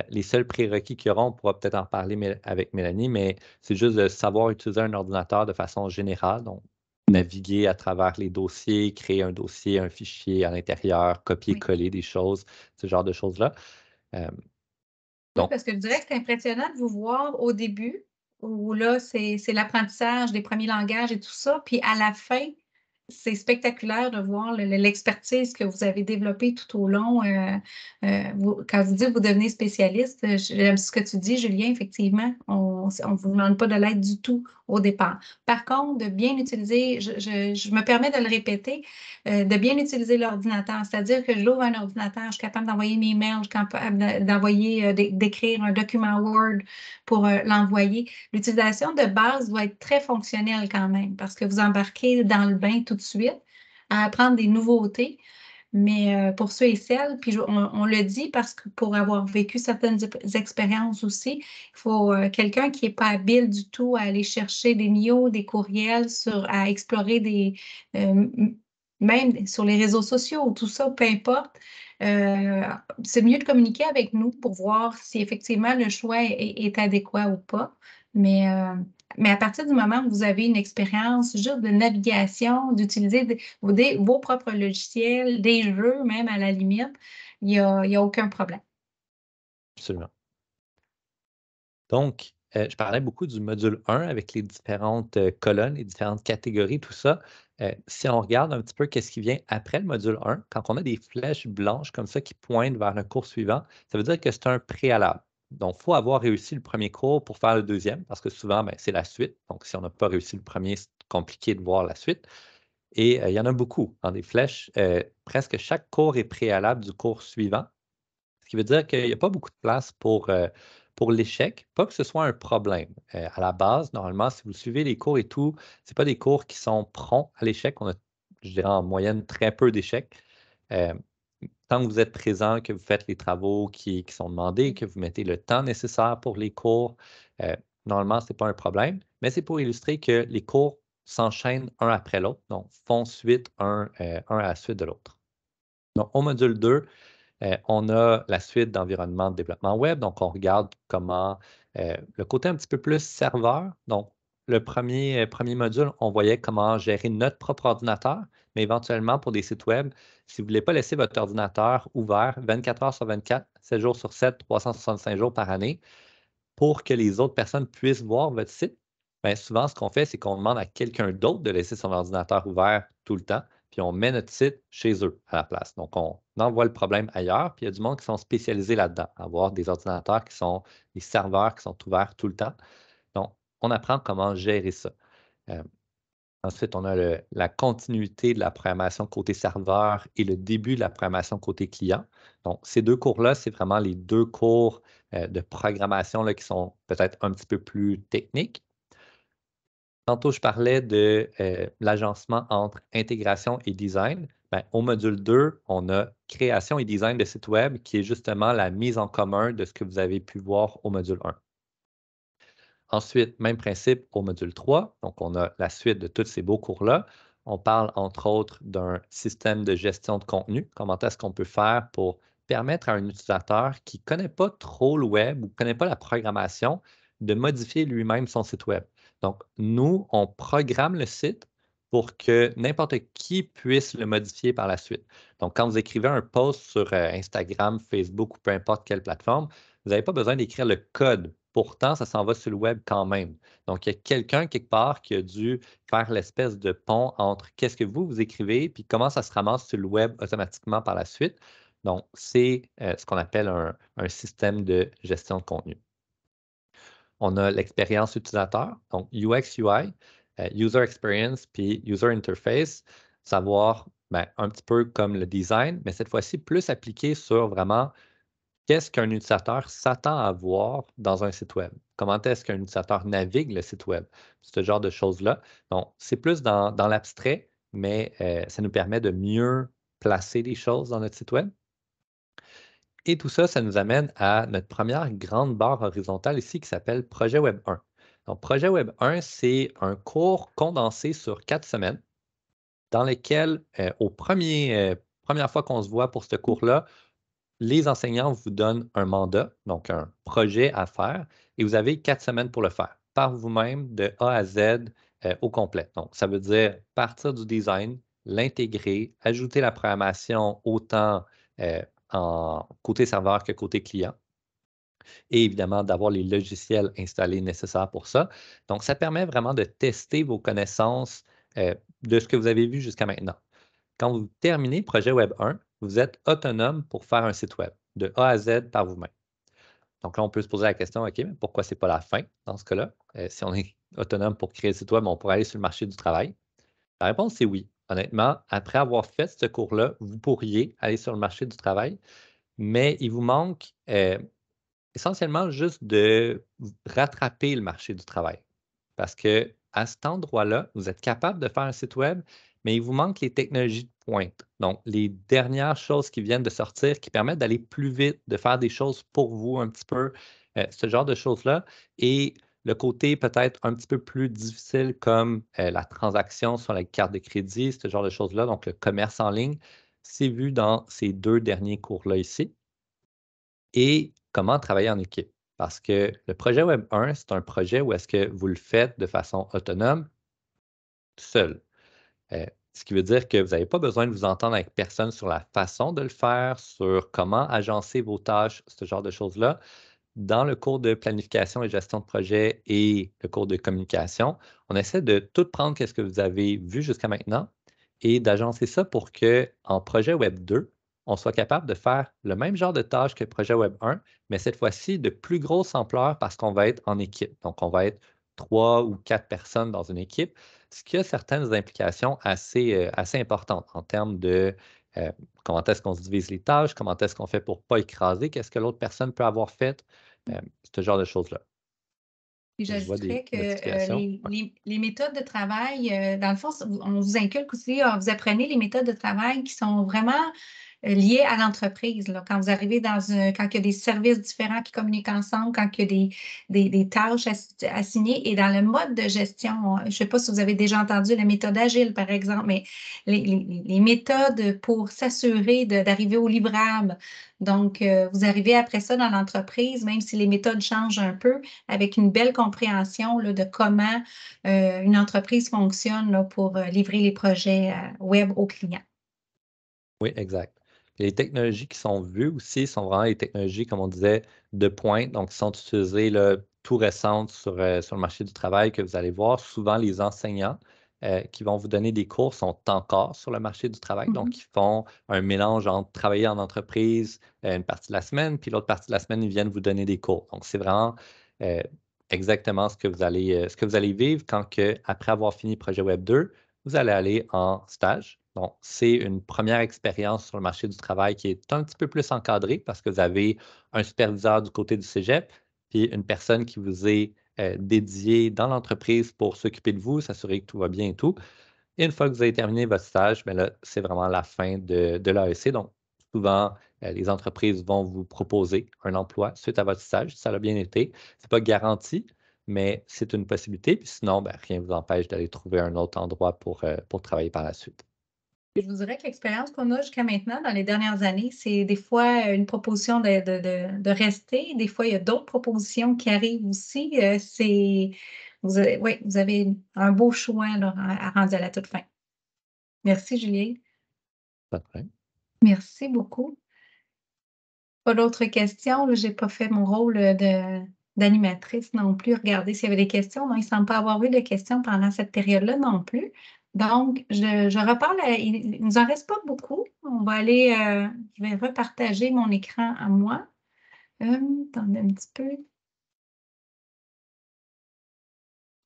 Les seuls prérequis qu'il y aura, on pourra peut-être en parler avec Mélanie, mais c'est juste de savoir utiliser un ordinateur de façon générale. Donc, naviguer à travers les dossiers, créer un dossier, un fichier à l'intérieur, Oui. copier-coller des choses, ce genre de choses-là. Euh, Oui, donc, parce que je dirais que c'est impressionnant de vous voir au début, où là, c'est l'apprentissage des premiers langages et tout ça. Puis à la fin, c'est spectaculaire de voir l'expertise que vous avez développée tout au long. Quand vous dites que vous devenez spécialiste, j'aime ce que tu dis, Julien, effectivement, on ne vous demande pas de l'aide du tout au départ. Par contre, de bien utiliser, je me permets de le répéter, de bien utiliser l'ordinateur. C'est-à-dire que je l'ouvre un ordinateur, je suis capable d'envoyer mes mails, je suis capable d'envoyer, d'écrire un document Word pour l'envoyer. L'utilisation de base doit être très fonctionnelle quand même parce que vous embarquez dans le bain tout de suite à apprendre des nouveautés. Mais pour ceux et celles, puis on le dit parce que pour avoir vécu certaines expériences aussi, il faut quelqu'un qui n'est pas habile du tout à aller chercher des miaux, des courriels, à explorer euh, même sur les réseaux sociaux ou tout ça, peu importe. Euh, c'est mieux de communiquer avec nous pour voir si effectivement le choix est adéquat ou pas. Mais, euh, mais à partir du moment où vous avez une expérience juste de navigation, d'utiliser vos propres logiciels, des jeux même à la limite, il y a aucun problème. absolument. Donc, je parlais beaucoup du module 1 avec les différentes colonnes, les différentes catégories, tout ça. Si on regarde un petit peu qu'est-ce qui vient après le module 1, quand on a des flèches blanches comme ça qui pointent vers un cours suivant, ça veut dire que c'est un préalable. Donc, il faut avoir réussi le premier cours pour faire le deuxième, parce que souvent, ben, c'est la suite. Donc, si on n'a pas réussi le premier, c'est compliqué de voir la suite. Et il y en a beaucoup dans des flèches. Presque chaque cours est préalable du cours suivant. Ce qui veut dire qu'il n'y a pas beaucoup de place pour l'échec, pas que ce soit un problème. À la base, normalement, si vous suivez les cours et tout, ce pas des cours qui sont prompts à l'échec. On a, je dirais, en moyenne très peu d'échecs. Euh, Tant que vous êtes présent, que vous faites les travaux qui sont demandés, que vous mettez le temps nécessaire pour les cours, euh, normalement, ce n'est pas un problème. Mais c'est pour illustrer que les cours s'enchaînent un après l'autre, donc font suite un à la suite de l'autre. Donc, au module 2, on a la suite d'environnement de développement web. Donc, on regarde comment le côté un petit peu plus serveur. Donc, le premier module, on voyait comment gérer notre propre ordinateur, mais éventuellement pour des sites web, si vous ne voulez pas laisser votre ordinateur ouvert 24 heures sur 24, 7 jours sur 7, 365 jours par année, pour que les autres personnes puissent voir votre site, bien, souvent, ce qu'on fait, c'est qu'on demande à quelqu'un d'autre de laisser son ordinateur ouvert tout le temps, puis on met notre site chez eux à la place. Donc, on envoie le problème ailleurs, puis il y a du monde qui sont spécialisés là-dedans, à avoir des ordinateurs qui sont des serveurs qui sont ouverts tout le temps. Donc, on apprend comment gérer ça. Euh, Ensuite, on a la continuité de la programmation côté serveur et le début de la programmation côté client. Donc, ces deux cours-là, c'est vraiment les deux cours de programmation là, qui sont peut-être un petit peu plus techniques. Tantôt, je parlais de l'agencement entre intégration et design. Ben, au module 2, on a création et design de site web qui est justement la mise en commun de ce que vous avez pu voir au module 1. Ensuite, même principe au module 3. Donc, on a la suite de tous ces beaux cours-là. On parle entre autres d'un système de gestion de contenu. Comment est-ce qu'on peut faire pour permettre à un utilisateur qui ne connaît pas trop le web ou ne connaît pas la programmation de modifier lui-même son site web. Donc, nous, on programme le site pour que n'importe qui puisse le modifier par la suite. Donc, quand vous écrivez un post sur Instagram, Facebook ou peu importe quelle plateforme, vous n'avez pas besoin d'écrire le code. Pourtant, ça s'en va sur le web quand même. Donc, il y a quelqu'un quelque part qui a dû faire l'espèce de pont entre qu'est-ce que vous écrivez puis comment ça se ramasse sur le web automatiquement par la suite. Donc, c'est ce qu'on appelle un système de gestion de contenu. On a l'expérience utilisateur, donc UX, UI, User Experience, puis User Interface. savoir un petit peu comme le design, mais cette fois-ci plus appliqué sur vraiment qu'est-ce qu'un utilisateur s'attend à voir dans un site web? Comment est-ce qu'un utilisateur navigue le site web? Ce genre de choses-là. Donc, c'est plus dans l'abstrait, mais ça nous permet de mieux placer les choses dans notre site web. Et tout ça, ça nous amène à notre première grande barre horizontale ici qui s'appelle Projet Web 1. Donc, Projet Web 1, c'est un cours condensé sur 4 semaines dans lequel, première fois qu'on se voit pour ce cours-là, les enseignants vous donnent un mandat, donc un projet à faire, et vous avez 4 semaines pour le faire, par vous-même, de A à Z, au complet. Donc, ça veut dire partir du design, l'intégrer, ajouter la programmation autant en côté serveur que côté client, et évidemment d'avoir les logiciels installés nécessaires pour ça. Donc, ça permet vraiment de tester vos connaissances de ce que vous avez vu jusqu'à maintenant. Quand vous terminez Projet Web 1, vous êtes autonome pour faire un site web de A à Z par vous-même. Donc là, on peut se poser la question, OK, mais pourquoi ce n'est pas la fin dans ce cas-là? Si on est autonome pour créer le site web, on pourrait aller sur le marché du travail. La réponse, c'est oui. Honnêtement, après avoir fait ce cours-là, vous pourriez aller sur le marché du travail, mais il vous manque essentiellement juste de rattraper le marché du travail. Parce que à cet endroit-là, vous êtes capable de faire un site web, mais il vous manque les technologies de pointe. Donc, les dernières choses qui viennent de sortir, qui permettent d'aller plus vite, de faire des choses pour vous un petit peu, ce genre de choses-là. Et le côté peut-être un petit peu plus difficile comme la transaction sur la carte de crédit, ce genre de choses-là, donc le commerce en ligne, c'est vu dans ces 2 derniers cours-là ici. Et comment travailler en équipe. Parce que le projet Web 1, c'est un projet où est-ce que vous le faites de façon autonome, seul. Ce qui veut dire que vous n'avez pas besoin de vous entendre avec personne sur la façon de le faire, sur comment agencer vos tâches, ce genre de choses-là. Dans le cours de planification et gestion de projet et le cours de communication, on essaie de tout prendre ce que vous avez vu jusqu'à maintenant et d'agencer ça pour que en projet Web 2, on soit capable de faire le même genre de tâches que projet Web 1, mais cette fois-ci de plus grosse ampleur parce qu'on va être en équipe. Donc, on va être 3 ou 4 personnes dans une équipe, ce qui a certaines implications assez importantes en termes de euh, comment est-ce qu'on se divise les tâches, comment est-ce qu'on fait pour ne pas écraser, qu'est-ce que l'autre personne peut avoir fait, ce genre de choses-là. Puis Je vois j'ajouterais des que notifications. Ouais. les méthodes de travail, dans le fond, on vous inculque aussi, vous apprenez les méthodes de travail qui sont vraiment liées à l'entreprise. Là. Quand vous arrivez quand il y a des services différents qui communiquent ensemble, quand il y a des tâches assignées et dans le mode de gestion, je ne sais pas si vous avez déjà entendu la méthode agile, par exemple, mais les méthodes pour s'assurer d'arriver au livrable. Donc, vous arrivez après ça dans l'entreprise, même si les méthodes changent un peu, avec une belle compréhension là, de comment une entreprise fonctionne là, pour livrer les projets web aux clients. Oui, exact. Et les technologies qui sont vues aussi sont vraiment les technologies, comme on disait, de pointe, donc qui sont utilisées là, tout récentes sur le marché du travail que vous allez voir. Souvent, les enseignants qui vont vous donner des cours sont encore sur le marché du travail, Mhm. donc ils font un mélange entre travailler en entreprise une partie de la semaine, puis l'autre partie de la semaine, ils viennent vous donner des cours. Donc, c'est vraiment euh, exactement ce que vous allez vivre quand, après avoir fini Projet Web 2, vous allez aller en stage. Donc, c'est une première expérience sur le marché du travail qui est un petit peu plus encadrée parce que vous avez un superviseur du côté du cégep, puis une personne qui vous est dédiée dans l'entreprise pour s'occuper de vous, s'assurer que tout va bien et tout. Et une fois que vous avez terminé votre stage, bien là, c'est vraiment la fin de l'AEC. Donc, souvent, les entreprises vont vous proposer un emploi suite à votre stage, si ça a bien été. Ce n'est pas garanti, mais c'est une possibilité. Puis sinon, ben, rien ne vous empêche d'aller trouver un autre endroit pour travailler par la suite. Je vous dirais que l'expérience qu'on a jusqu'à maintenant, dans les dernières années, c'est des fois une proposition de rester. Des fois, il y a d'autres propositions qui arrivent aussi. Oui, vous avez un beau choix là, à rendre à la toute fin. Merci, Julie. Pas de problème. Merci beaucoup. Pas d'autres questions. Je n'ai pas fait mon rôle d'animatrice non plus. Regardez s'il y avait des questions. Non, il ne semble pas avoir eu de questions pendant cette période-là non plus. Donc, je reparle. Il ne nous en reste pas beaucoup. On va aller, je vais repartager mon écran à moi. Attendez un petit peu.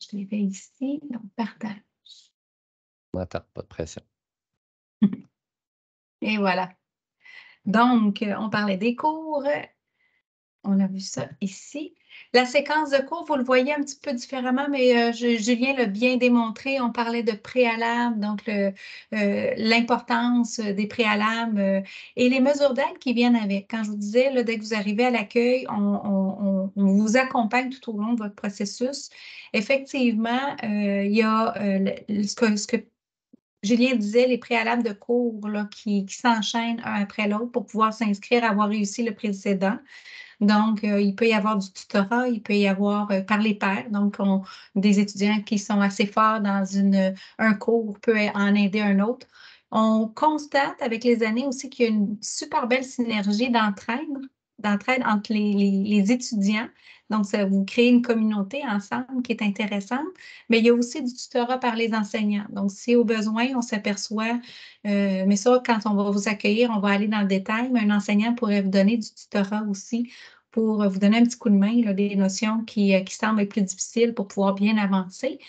Je les vais ici. Donc, partage. Attends, pas de pression. Et voilà. Donc, on parlait des cours. On a vu ça ici. La séquence de cours, vous le voyez un petit peu différemment, mais Julien l'a bien démontré. On parlait de préalables, donc l'importance des préalables et les mesures d'aide qui viennent avec. Quand je vous disais, là, dès que vous arrivez à l'accueil, on vous accompagne tout au long de votre processus. Effectivement, il y a ce que Julien disait, les préalables de cours là, qui s'enchaînent un après l'autre pour pouvoir s'inscrire, avoir réussi le précédent. Donc, il peut y avoir du tutorat, il peut y avoir par les pairs. Donc, des étudiants qui sont assez forts dans un cours peuvent en aider un autre. On constate avec les années aussi qu'il y a une super belle synergie d'entraide entre les étudiants. Donc, ça vous crée une communauté ensemble qui est intéressante. Mais il y a aussi du tutorat par les enseignants. Donc, si au besoin, on s'aperçoit, mais ça, quand on va vous accueillir, on va aller dans le détail, mais un enseignant pourrait vous donner du tutorat aussi pour vous donner un petit coup de main, là, des notions qui semblent être plus difficiles pour pouvoir bien avancer.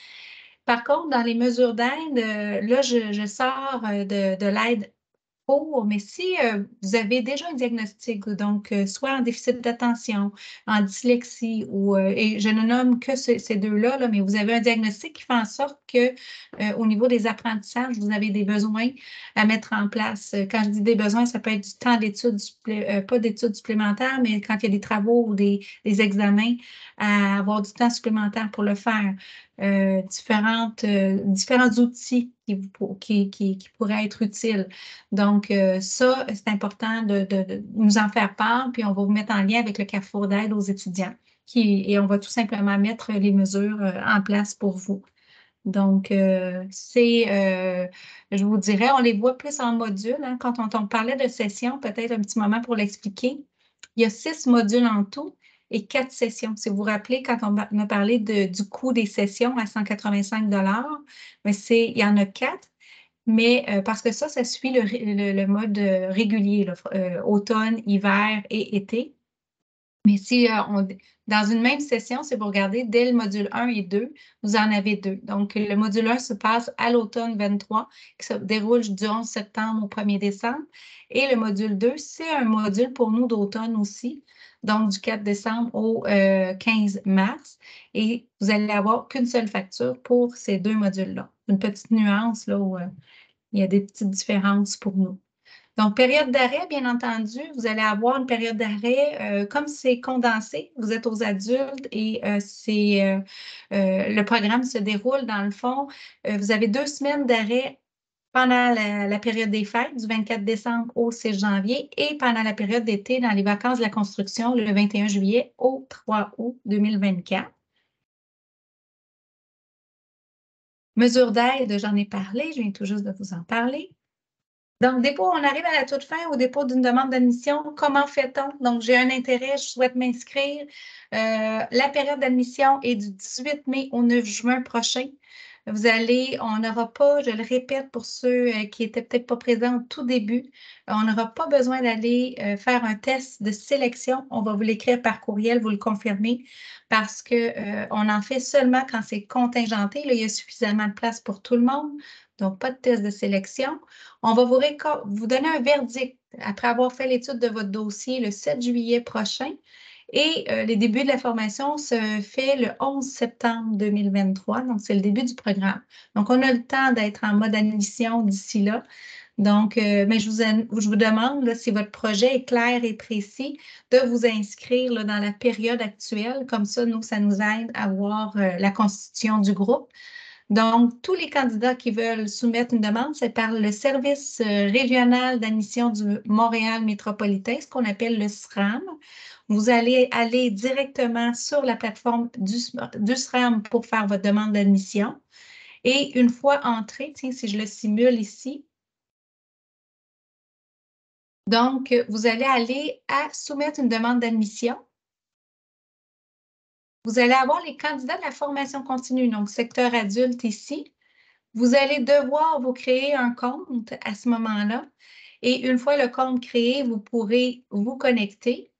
Par contre, dans les mesures d'aide, là, je sors de l'aide mais si vous avez déjà un diagnostic, donc soit en déficit d'attention, en dyslexie, et je ne nomme que ces deux-là, là, mais vous avez un diagnostic qui fait en sorte que au niveau des apprentissages, vous avez des besoins à mettre en place. Quand je dis des besoins, ça peut être du temps d'études, pas d'études supplémentaires, mais quand il y a des travaux ou des examens, à avoir du temps supplémentaire pour le faire. Différents outils qui pourraient être utiles. Donc, ça, c'est important de nous en faire part, puis on va vous mettre en lien avec le Carrefour d'aide aux étudiants et on va tout simplement mettre les mesures en place pour vous. Donc, je vous dirais, on les voit plus en module. Hein. Quand on parlait de sessions, peut-être un petit moment pour l'expliquer, il y a 6 modules en tout et 4 sessions. Si vous vous rappelez, quand on a parlé du coût des sessions à 185 mais il y en a 4. Mais parce que ça suit le mode régulier, là, automne, hiver et été. Mais si dans une même session, si vous regardez, dès le module 1 et 2, vous en avez deux. Donc, le module 1 se passe à l'automne 23, qui se déroule du 11 septembre au 1er décembre. Et le module 2, c'est un module pour nous d'automne aussi, donc du 4 décembre au 15 mars. Et vous n'allez avoir qu'une seule facture pour ces deux modules-là. Une petite nuance là où il y a des petites différences pour nous. Donc, période d'arrêt, bien entendu, vous allez avoir une période d'arrêt. Comme c'est condensé, vous êtes aux adultes et le programme se déroule dans le fond. Vous avez 2 semaines d'arrêt pendant la période des fêtes, du 24 décembre au 6 janvier, et pendant la période d'été, dans les vacances de la construction, le 21 juillet au 3 août 2024. Mesures d'aide, j'en ai parlé, je viens tout juste de vous en parler. Donc, dépôt, on arrive à la toute fin au dépôt d'une demande d'admission. Comment fait-on? Donc, j'ai un intérêt, je souhaite m'inscrire. La période d'admission est du 18 mai au 9 juin prochain. On n'aura pas, je le répète pour ceux qui n'étaient peut-être pas présents au tout début, on n'aura pas besoin d'aller faire un test de sélection. On va vous l'écrire par courriel, vous le confirmez, parce qu'on en fait seulement quand c'est contingenté. Là, il y a suffisamment de place pour tout le monde, donc pas de test de sélection. On va vous donner un verdict après avoir fait l'étude de votre dossier le 7 juillet prochain. Et les débuts de la formation se fait le 11 septembre 2023, donc c'est le début du programme. Donc, on a le temps d'être en mode admission d'ici là. Donc, mais je vous demande, là, si votre projet est clair et précis, de vous inscrire là, dans la période actuelle. Comme ça, ça nous aide à voir la constitution du groupe. Donc, tous les candidats qui veulent soumettre une demande, c'est par le service régional d'admission du Montréal métropolitain, ce qu'on appelle le SRAM. Vous allez aller directement sur la plateforme du SRAM pour faire votre demande d'admission. Et une fois entré, tiens, si je le simule ici, donc, vous allez aller à soumettre une demande d'admission. Vous allez avoir les candidats de la formation continue, donc secteur adulte ici. Vous allez devoir vous créer un compte à ce moment-là. Et une fois le compte créé, vous pourrez vous connecter.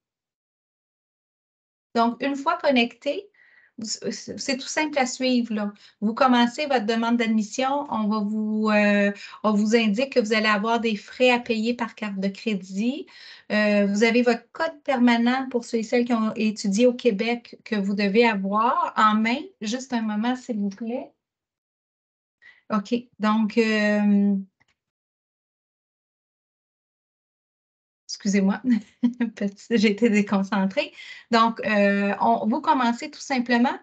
Donc, une fois connecté, c'est tout simple à suivre, là. Vous commencez votre demande d'admission, on vous indique que vous allez avoir des frais à payer par carte de crédit. Vous avez votre code permanent pour ceux et celles qui ont étudié au Québec que vous devez avoir en main. Juste un moment, s'il vous plaît. OK. Donc, excusez-moi, j'ai été déconcentrée. Donc, vous commencez tout simplement.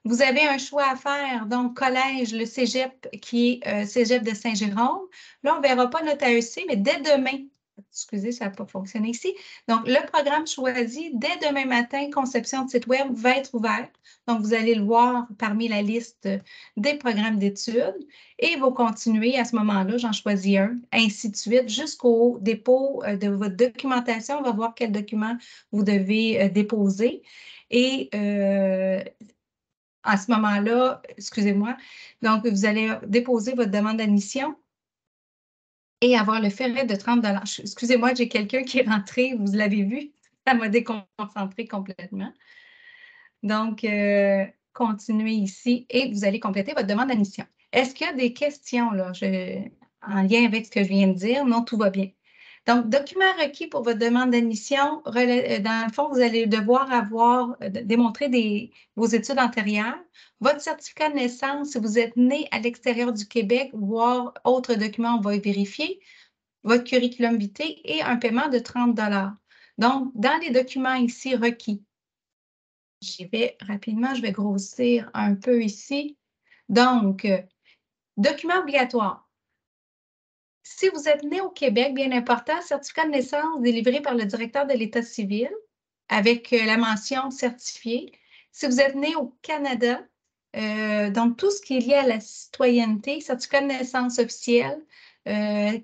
Vous avez un choix à faire. Donc, collège, le cégep qui est cégep de Saint-Jérôme. Là, on ne verra pas notre AEC, mais dès demain, excusez, ça n'a pas fonctionné ici. Donc, le programme choisi, dès demain matin, conception de site web va être ouvert. Donc, vous allez le voir parmi la liste des programmes d'études et vous continuez à ce moment-là, j'en choisis un, ainsi de suite, jusqu'au dépôt de votre documentation. On va voir quel document vous devez déposer. Et à ce moment-là, excusez-moi, donc vous allez déposer votre demande d'admission et avoir le ferret de 30 $. Excusez-moi, j'ai quelqu'un qui est rentré, vous l'avez vu, ça m'a déconcentré complètement. Donc, continuez ici et vous allez compléter votre demande d'admission. Est-ce qu'il y a des questions là, en lien avec ce que je viens de dire? Non, tout va bien. Donc, documents requis pour votre demande d'admission, dans le fond, vous allez devoir démontrer vos études antérieures, votre certificat de naissance, si vous êtes né à l'extérieur du Québec, voire autre document, on va vérifier, votre curriculum vitae et un paiement de 30 $. Donc, dans les documents ici requis, j'y vais rapidement, je vais grossir un peu ici. Donc, documents obligatoires. Si vous êtes né au Québec, bien important, certificat de naissance délivré par le directeur de l'État civil avec la mention certifié. Si vous êtes né au Canada, donc tout ce qui est lié à la citoyenneté, certificat de naissance officiel,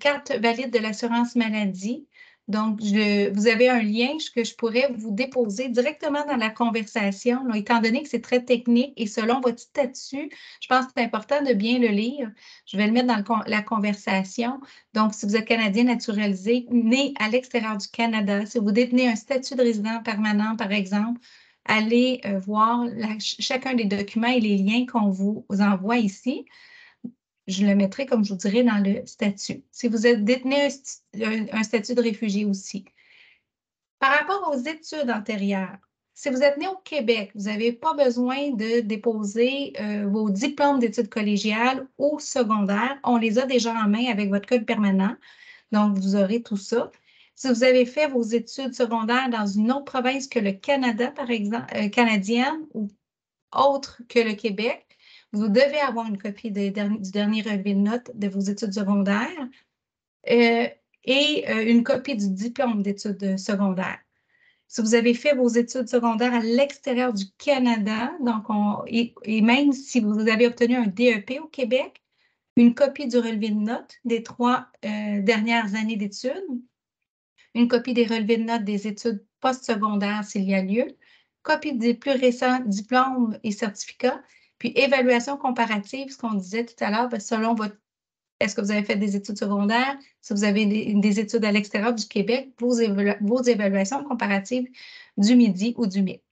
carte valide de l'assurance maladie. Donc, vous avez un lien que je pourrais vous déposer directement dans la conversation, là, étant donné que c'est très technique et selon votre statut, je pense que c'est important de bien le lire. Je vais le mettre dans la conversation. Donc, si vous êtes Canadien naturalisé, né à l'extérieur du Canada, si vous détenez un statut de résident permanent, par exemple, allez voir chacun des documents et les liens qu'on vous envoie ici. Je le mettrai, comme je vous dirais, dans le statut. Si vous êtes détenez un statut de réfugié aussi. Par rapport aux études antérieures, si vous êtes né au Québec, vous n'avez pas besoin de déposer vos diplômes d'études collégiales ou secondaires. On les a déjà en main avec votre code permanent. Donc, vous aurez tout ça. Si vous avez fait vos études secondaires dans une autre province que le Canada, par exemple, canadienne ou autre que le Québec, vous devez avoir une copie du dernier relevé de notes de vos études secondaires et une copie du diplôme d'études secondaires. Si vous avez fait vos études secondaires à l'extérieur du Canada, donc et même si vous avez obtenu un DEP au Québec, une copie du relevé de notes des 3 dernières années d'études, une copie des relevés de notes des études postsecondaires s'il y a lieu, copie des plus récents diplômes et certificats, puis évaluation comparative, ce qu'on disait tout à l'heure, selon est-ce que vous avez fait des études secondaires, si vous avez des études à l'extérieur du Québec, vos évaluations comparatives du Midi ou du MIC.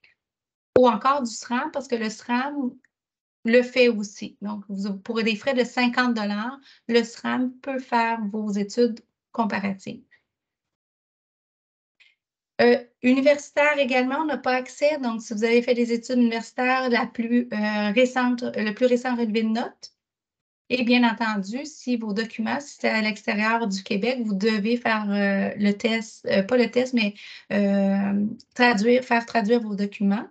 Ou encore du SRAM, parce que le SRAM le fait aussi. Donc, pour des frais de 50 $, le SRAM peut faire vos études comparatives. Universitaire également, on n'a pas accès. Donc, si vous avez fait des études universitaires, le plus récent relevé de notes. Et bien entendu, si vos documents, si c'est à l'extérieur du Québec, vous devez faire le test, pas le test, mais faire traduire vos documents.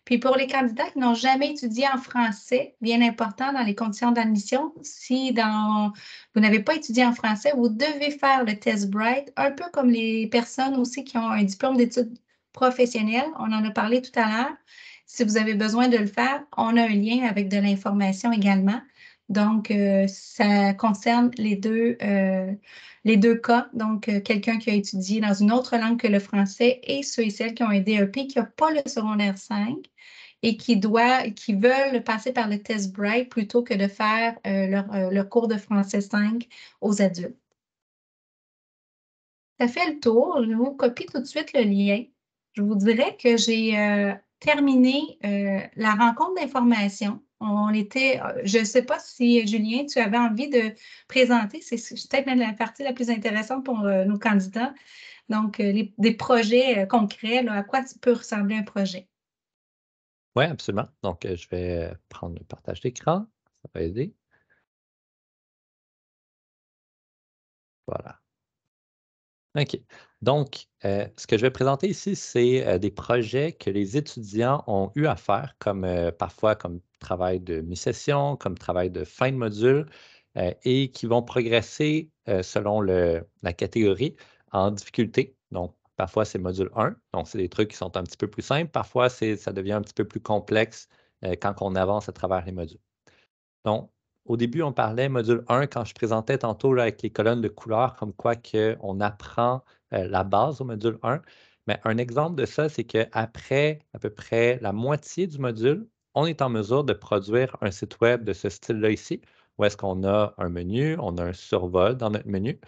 Puis pour les candidats qui n'ont jamais étudié en français, bien important dans les conditions d'admission, si vous n'avez pas étudié en français, vous devez faire le test Bright, un peu comme les personnes aussi qui ont un diplôme d'études professionnelles. On en a parlé tout à l'heure. Si vous avez besoin de le faire, on a un lien avec de l'information également. Donc, ça concerne les deux cas. Donc, quelqu'un qui a étudié dans une autre langue que le français et ceux et celles qui ont un DEP qui n'a pas le secondaire 5 et qui veulent passer par le test Bright plutôt que de faire leur cours de français 5 aux adultes. Ça fait le tour. Je vous copie tout de suite le lien. Je vous dirais que j'ai terminé la rencontre d'information. Je ne sais pas si, Julien, tu avais envie de présenter, c'est peut-être même la partie la plus intéressante pour nos candidats. Donc, des projets concrets, là, à quoi peut ressembler un projet? Oui, absolument. Donc, je vais prendre le partage d'écran. Ça va aider. Voilà. OK. Donc, ce que je vais présenter ici, c'est des projets que les étudiants ont eu à faire, comme parfois comme travail de mi-session, comme travail de fin de module, et qui vont progresser selon la catégorie en difficulté. Donc, parfois, c'est module 1, donc c'est des trucs qui sont un petit peu plus simples. Parfois, ça devient un petit peu plus complexe quand on avance à travers les modules. Donc, au début, on parlait module 1 quand je présentais tantôt là, avec les colonnes de couleurs, comme quoi on apprend la base au module 1. Mais un exemple de ça, c'est qu'après à peu près la moitié du module, on est en mesure de produire un site web de ce style-là ici, où est-ce qu'on a un menu, on a un survol dans notre menu,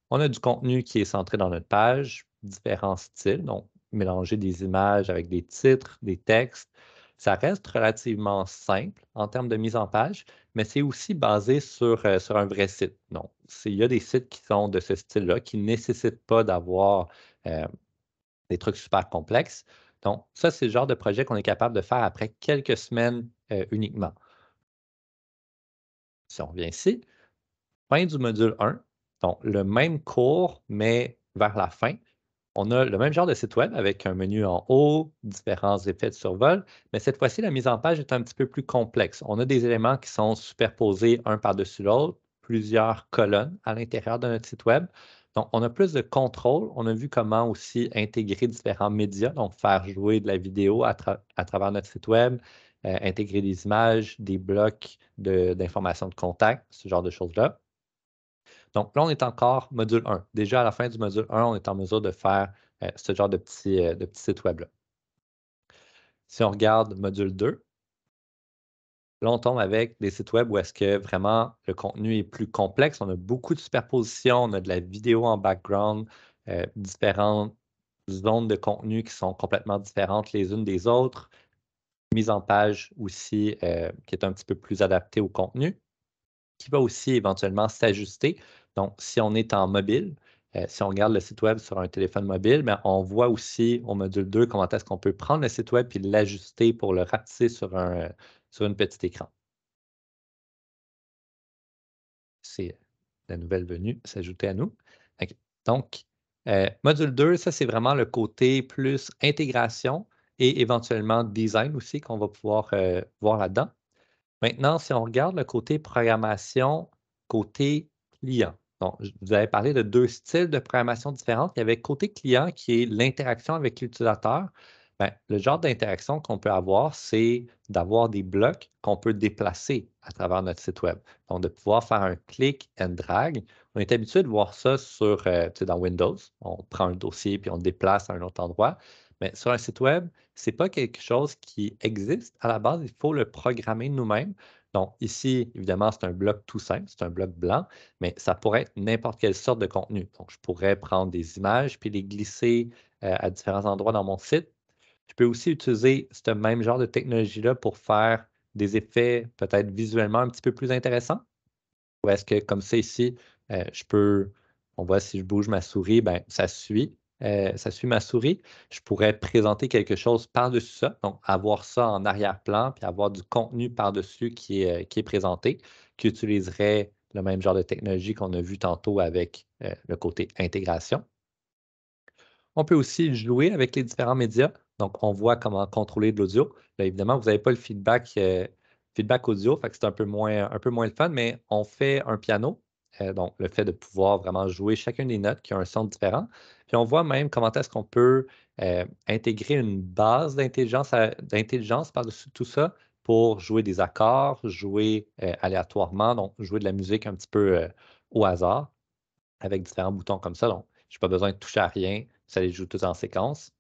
on a du contenu qui est centré dans notre page, différents styles, donc mélanger des images avec des titres, des textes. Ça reste relativement simple en termes de mise en page, mais c'est aussi basé sur un vrai site. Donc, il y a des sites qui sont de ce style-là, qui ne nécessitent pas d'avoir euh, des trucs super complexes. Donc, ça, c'est le genre de projet qu'on est capable de faire après quelques semaines uniquement. Si on revient ici, fin du module 1, donc le même cours, mais vers la fin, on a le même genre de site web avec un menu en haut, différents effets de survol, mais cette fois-ci, la mise en page est un petit peu plus complexe. On a des éléments qui sont superposés un par-dessus l'autre, plusieurs colonnes à l'intérieur de notre site web. Donc, on a plus de contrôle. On a vu comment aussi intégrer différents médias, donc faire jouer de la vidéo à travers notre site web, intégrer des images, des blocs d'informations de contact, ce genre de choses-là. Donc là, on est encore module 1. Déjà, à la fin du module 1, on est en mesure de faire ce genre de petit site web-là. Si on regarde module 2, là, on tombe avec des sites web où est-ce que vraiment le contenu est plus complexe. On a beaucoup de superpositions, on a de la vidéo en background, différentes zones de contenu qui sont complètement différentes les unes des autres, mise en page aussi qui est un petit peu plus adaptée au contenu, qui va aussi éventuellement s'ajuster. Donc, si on est en mobile, si on regarde le site web sur un téléphone mobile, bien, on voit aussi au module 2 comment est-ce qu'on peut prendre le site web et l'ajuster pour le ratisser sur un petit écran. C'est la nouvelle venue s'ajouter à nous. OK. Donc, module 2, ça, c'est vraiment le côté plus intégration et éventuellement design aussi qu'on va pouvoir voir là-dedans. Maintenant, si on regarde le côté programmation, côté client. Donc, vous avez parlé de deux styles de programmation différents. Il y avait côté client qui est l'interaction avec l'utilisateur. Ben, le genre d'interaction qu'on peut avoir, c'est d'avoir des blocs qu'on peut déplacer à travers notre site web. Donc, de pouvoir faire un click and drag. On est habitué de voir ça dans Windows. On prend un dossier puis on le déplace à un autre endroit. Mais sur un site web, ce n'est pas quelque chose qui existe à la base. Il faut le programmer nous-mêmes. Donc, ici, évidemment, c'est un bloc tout simple, c'est un bloc blanc, mais ça pourrait être n'importe quelle sorte de contenu. Donc, je pourrais prendre des images puis les glisser à différents endroits dans mon site. Je peux aussi utiliser ce même genre de technologie-là pour faire des effets peut-être visuellement un petit peu plus intéressants. Ou est-ce que comme ça ici, on voit si je bouge ma souris, ben, ça suit ma souris. Je pourrais présenter quelque chose par-dessus ça, donc avoir ça en arrière-plan, puis avoir du contenu par-dessus qui est présenté, qui utiliserait le même genre de technologie qu'on a vu tantôt avec le côté intégration. On peut aussi jouer avec les différents médias. Donc, on voit comment contrôler de l'audio. Là, évidemment, vous n'avez pas le feedback audio, fait que c'est un peu moins le fun, mais on fait un piano. Donc, le fait de pouvoir vraiment jouer chacune des notes qui a un son différent. Puis, on voit même comment est-ce qu'on peut intégrer une base d'intelligence par-dessus tout ça pour jouer des accords, jouer aléatoirement, donc jouer de la musique un petit peu au hasard avec différents boutons comme ça. Donc, je n'ai pas besoin de toucher à rien, ça les joue tous en séquence.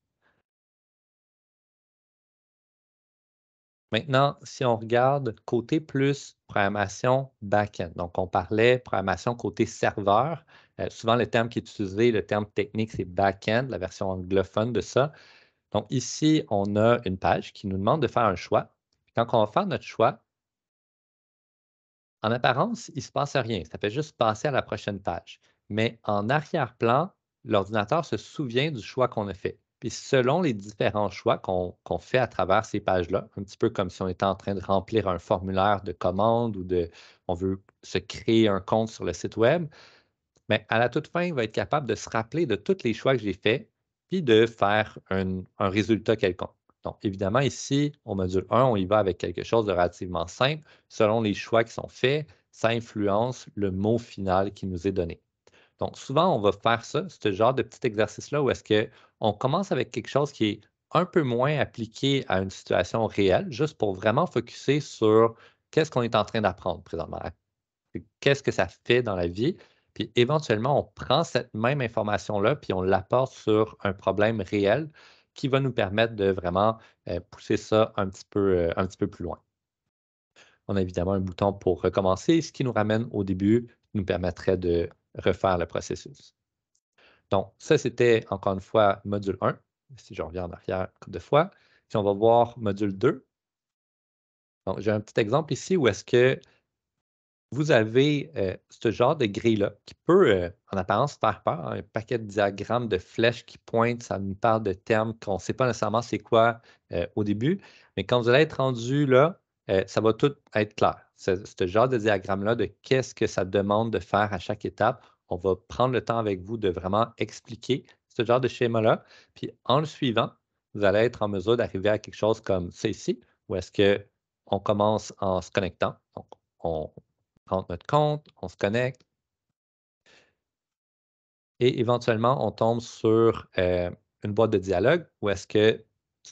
Maintenant, si on regarde côté plus programmation back-end, donc on parlait programmation côté serveur. Souvent, le terme qui est utilisé, le terme technique, c'est back-end, la version anglophone de ça. Donc ici, on a une page qui nous demande de faire un choix. Quand on va faire notre choix, en apparence, il ne se passe rien. Ça fait juste passer à la prochaine page. Mais en arrière-plan, l'ordinateur se souvient du choix qu'on a fait. Puis selon les différents choix qu'on fait à travers ces pages-là, un petit peu comme si on était en train de remplir un formulaire de commande ou on veut se créer un compte sur le site web, mais à la toute fin, il va être capable de se rappeler de tous les choix que j'ai faits, puis de faire un résultat quelconque. Donc, évidemment, ici, au module 1, on y va avec quelque chose de relativement simple. Selon les choix qui sont faits, ça influence le mot final qui nous est donné. Donc, souvent, on va faire ça, ce genre de petit exercice-là, où est-ce qu'on commence avec quelque chose qui est un peu moins appliqué à une situation réelle, juste pour vraiment focuser sur qu'est-ce qu'on est en train d'apprendre présentement, qu'est-ce que ça fait dans la vie? Puis éventuellement, on prend cette même information-là, puis on l'apporte sur un problème réel qui va nous permettre de vraiment pousser ça un petit peu plus loin. On a évidemment un bouton pour recommencer, ce qui nous ramène au début, nous permettrait de refaire le processus. Donc, ça, c'était encore une fois module 1. Si je reviens en arrière une couple de fois, puis on va voir module 2. Donc, j'ai un petit exemple ici où est-ce que vous avez, ce genre de grille-là qui peut, en apparence faire peur, hein, un paquet de diagrammes de flèches qui pointent, ça nous parle de termes qu'on ne sait pas nécessairement c'est quoi, au début, mais quand vous allez être rendu là, ça va tout être clair. Ce genre de diagramme-là, de qu'est-ce que ça demande de faire à chaque étape, on va prendre le temps avec vous de vraiment expliquer ce genre de schéma-là, puis en le suivant, vous allez être en mesure d'arriver à quelque chose comme ça ici, où est-ce qu'on commence en se connectant. Donc on rentre notre compte, on se connecte et éventuellement, on tombe sur une boîte de dialogue où est-ce que,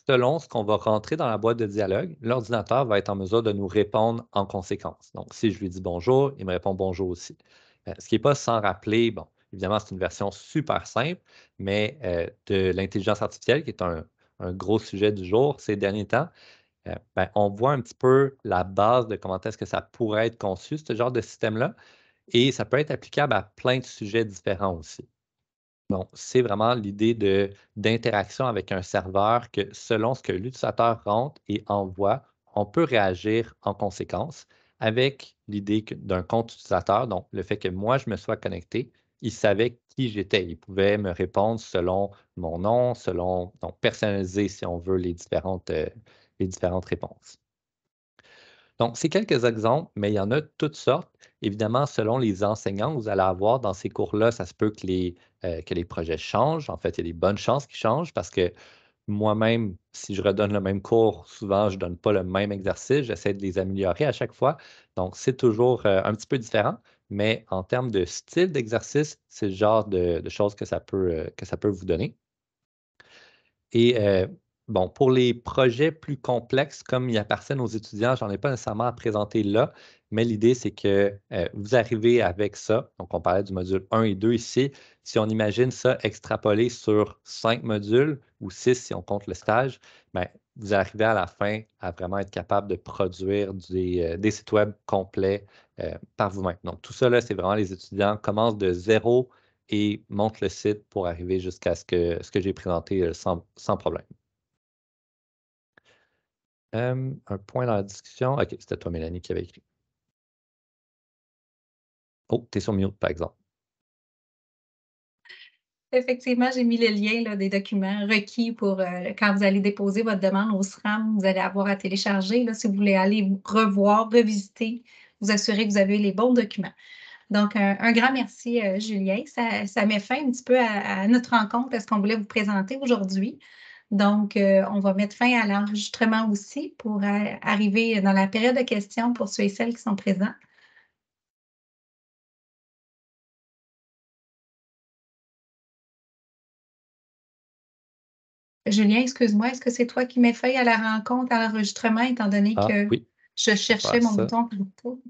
selon ce qu'on va rentrer dans la boîte de dialogue, l'ordinateur va être en mesure de nous répondre en conséquence. Donc, si je lui dis bonjour, il me répond bonjour aussi. Ce qui n'est pas sans rappeler, bon, évidemment, c'est une version super simple, mais de l'intelligence artificielle, qui est un gros sujet du jour ces derniers temps. Ben, on voit un petit peu la base de comment est-ce que ça pourrait être conçu, ce genre de système-là. Et ça peut être applicable à plein de sujets différents aussi. Donc, c'est vraiment l'idée d'interaction avec un serveur que selon ce que l'utilisateur rentre et envoie, on peut réagir en conséquence avec l'idée d'un compte utilisateur. Donc, le fait que moi, je me sois connecté, il savait qui j'étais. Il pouvait me répondre selon mon nom, donc personnaliser, si on veut, les différentes réponses. Donc, c'est quelques exemples, mais il y en a toutes sortes. Évidemment, selon les enseignants que vous allez avoir dans ces cours-là, ça se peut que les projets changent. En fait, il y a des bonnes chances qu'ils changent parce que moi-même, si je redonne le même cours, souvent, je ne donne pas le même exercice. J'essaie de les améliorer à chaque fois. Donc, c'est toujours un petit peu différent, mais en termes de style d'exercice, c'est le genre de choses que ça peut vous donner. Et bon, pour les projets plus complexes, comme il appartiennent aux étudiants, j'en ai pas nécessairement à présenter là, mais l'idée, c'est que vous arrivez avec ça. Donc, on parlait du module 1 et 2 ici. Si on imagine ça extrapolé sur 5 modules ou 6 si on compte le stage, ben, vous arrivez à la fin à vraiment être capable de produire des sites web complets par vous-même. Donc, tout ça, là, c'est vraiment les étudiants commencent de zéro et monte le site pour arriver jusqu'à ce que j'ai présenté sans problème. Un point dans la discussion. OK, c'était toi, Mélanie, qui avait écrit. Oh, tu es sur mute, par exemple. Effectivement, j'ai mis le lien là, des documents requis pour quand vous allez déposer votre demande au SRAM, vous allez avoir à télécharger. Là, si vous voulez aller revoir, revisiter, vous assurer que vous avez les bons documents. Donc, un grand merci, Julien. Ça met fin un petit peu à notre rencontre, à ce qu'on voulait vous présenter aujourd'hui. Donc, on va mettre fin à l'enregistrement aussi pour arriver dans la période de questions pour ceux et celles qui sont présents. Julien, excuse-moi, est-ce que c'est toi qui mets fin à la rencontre, à l'enregistrement, étant donné Ah, que oui, je je vais cherchais faire mon ça. bouton tantôt?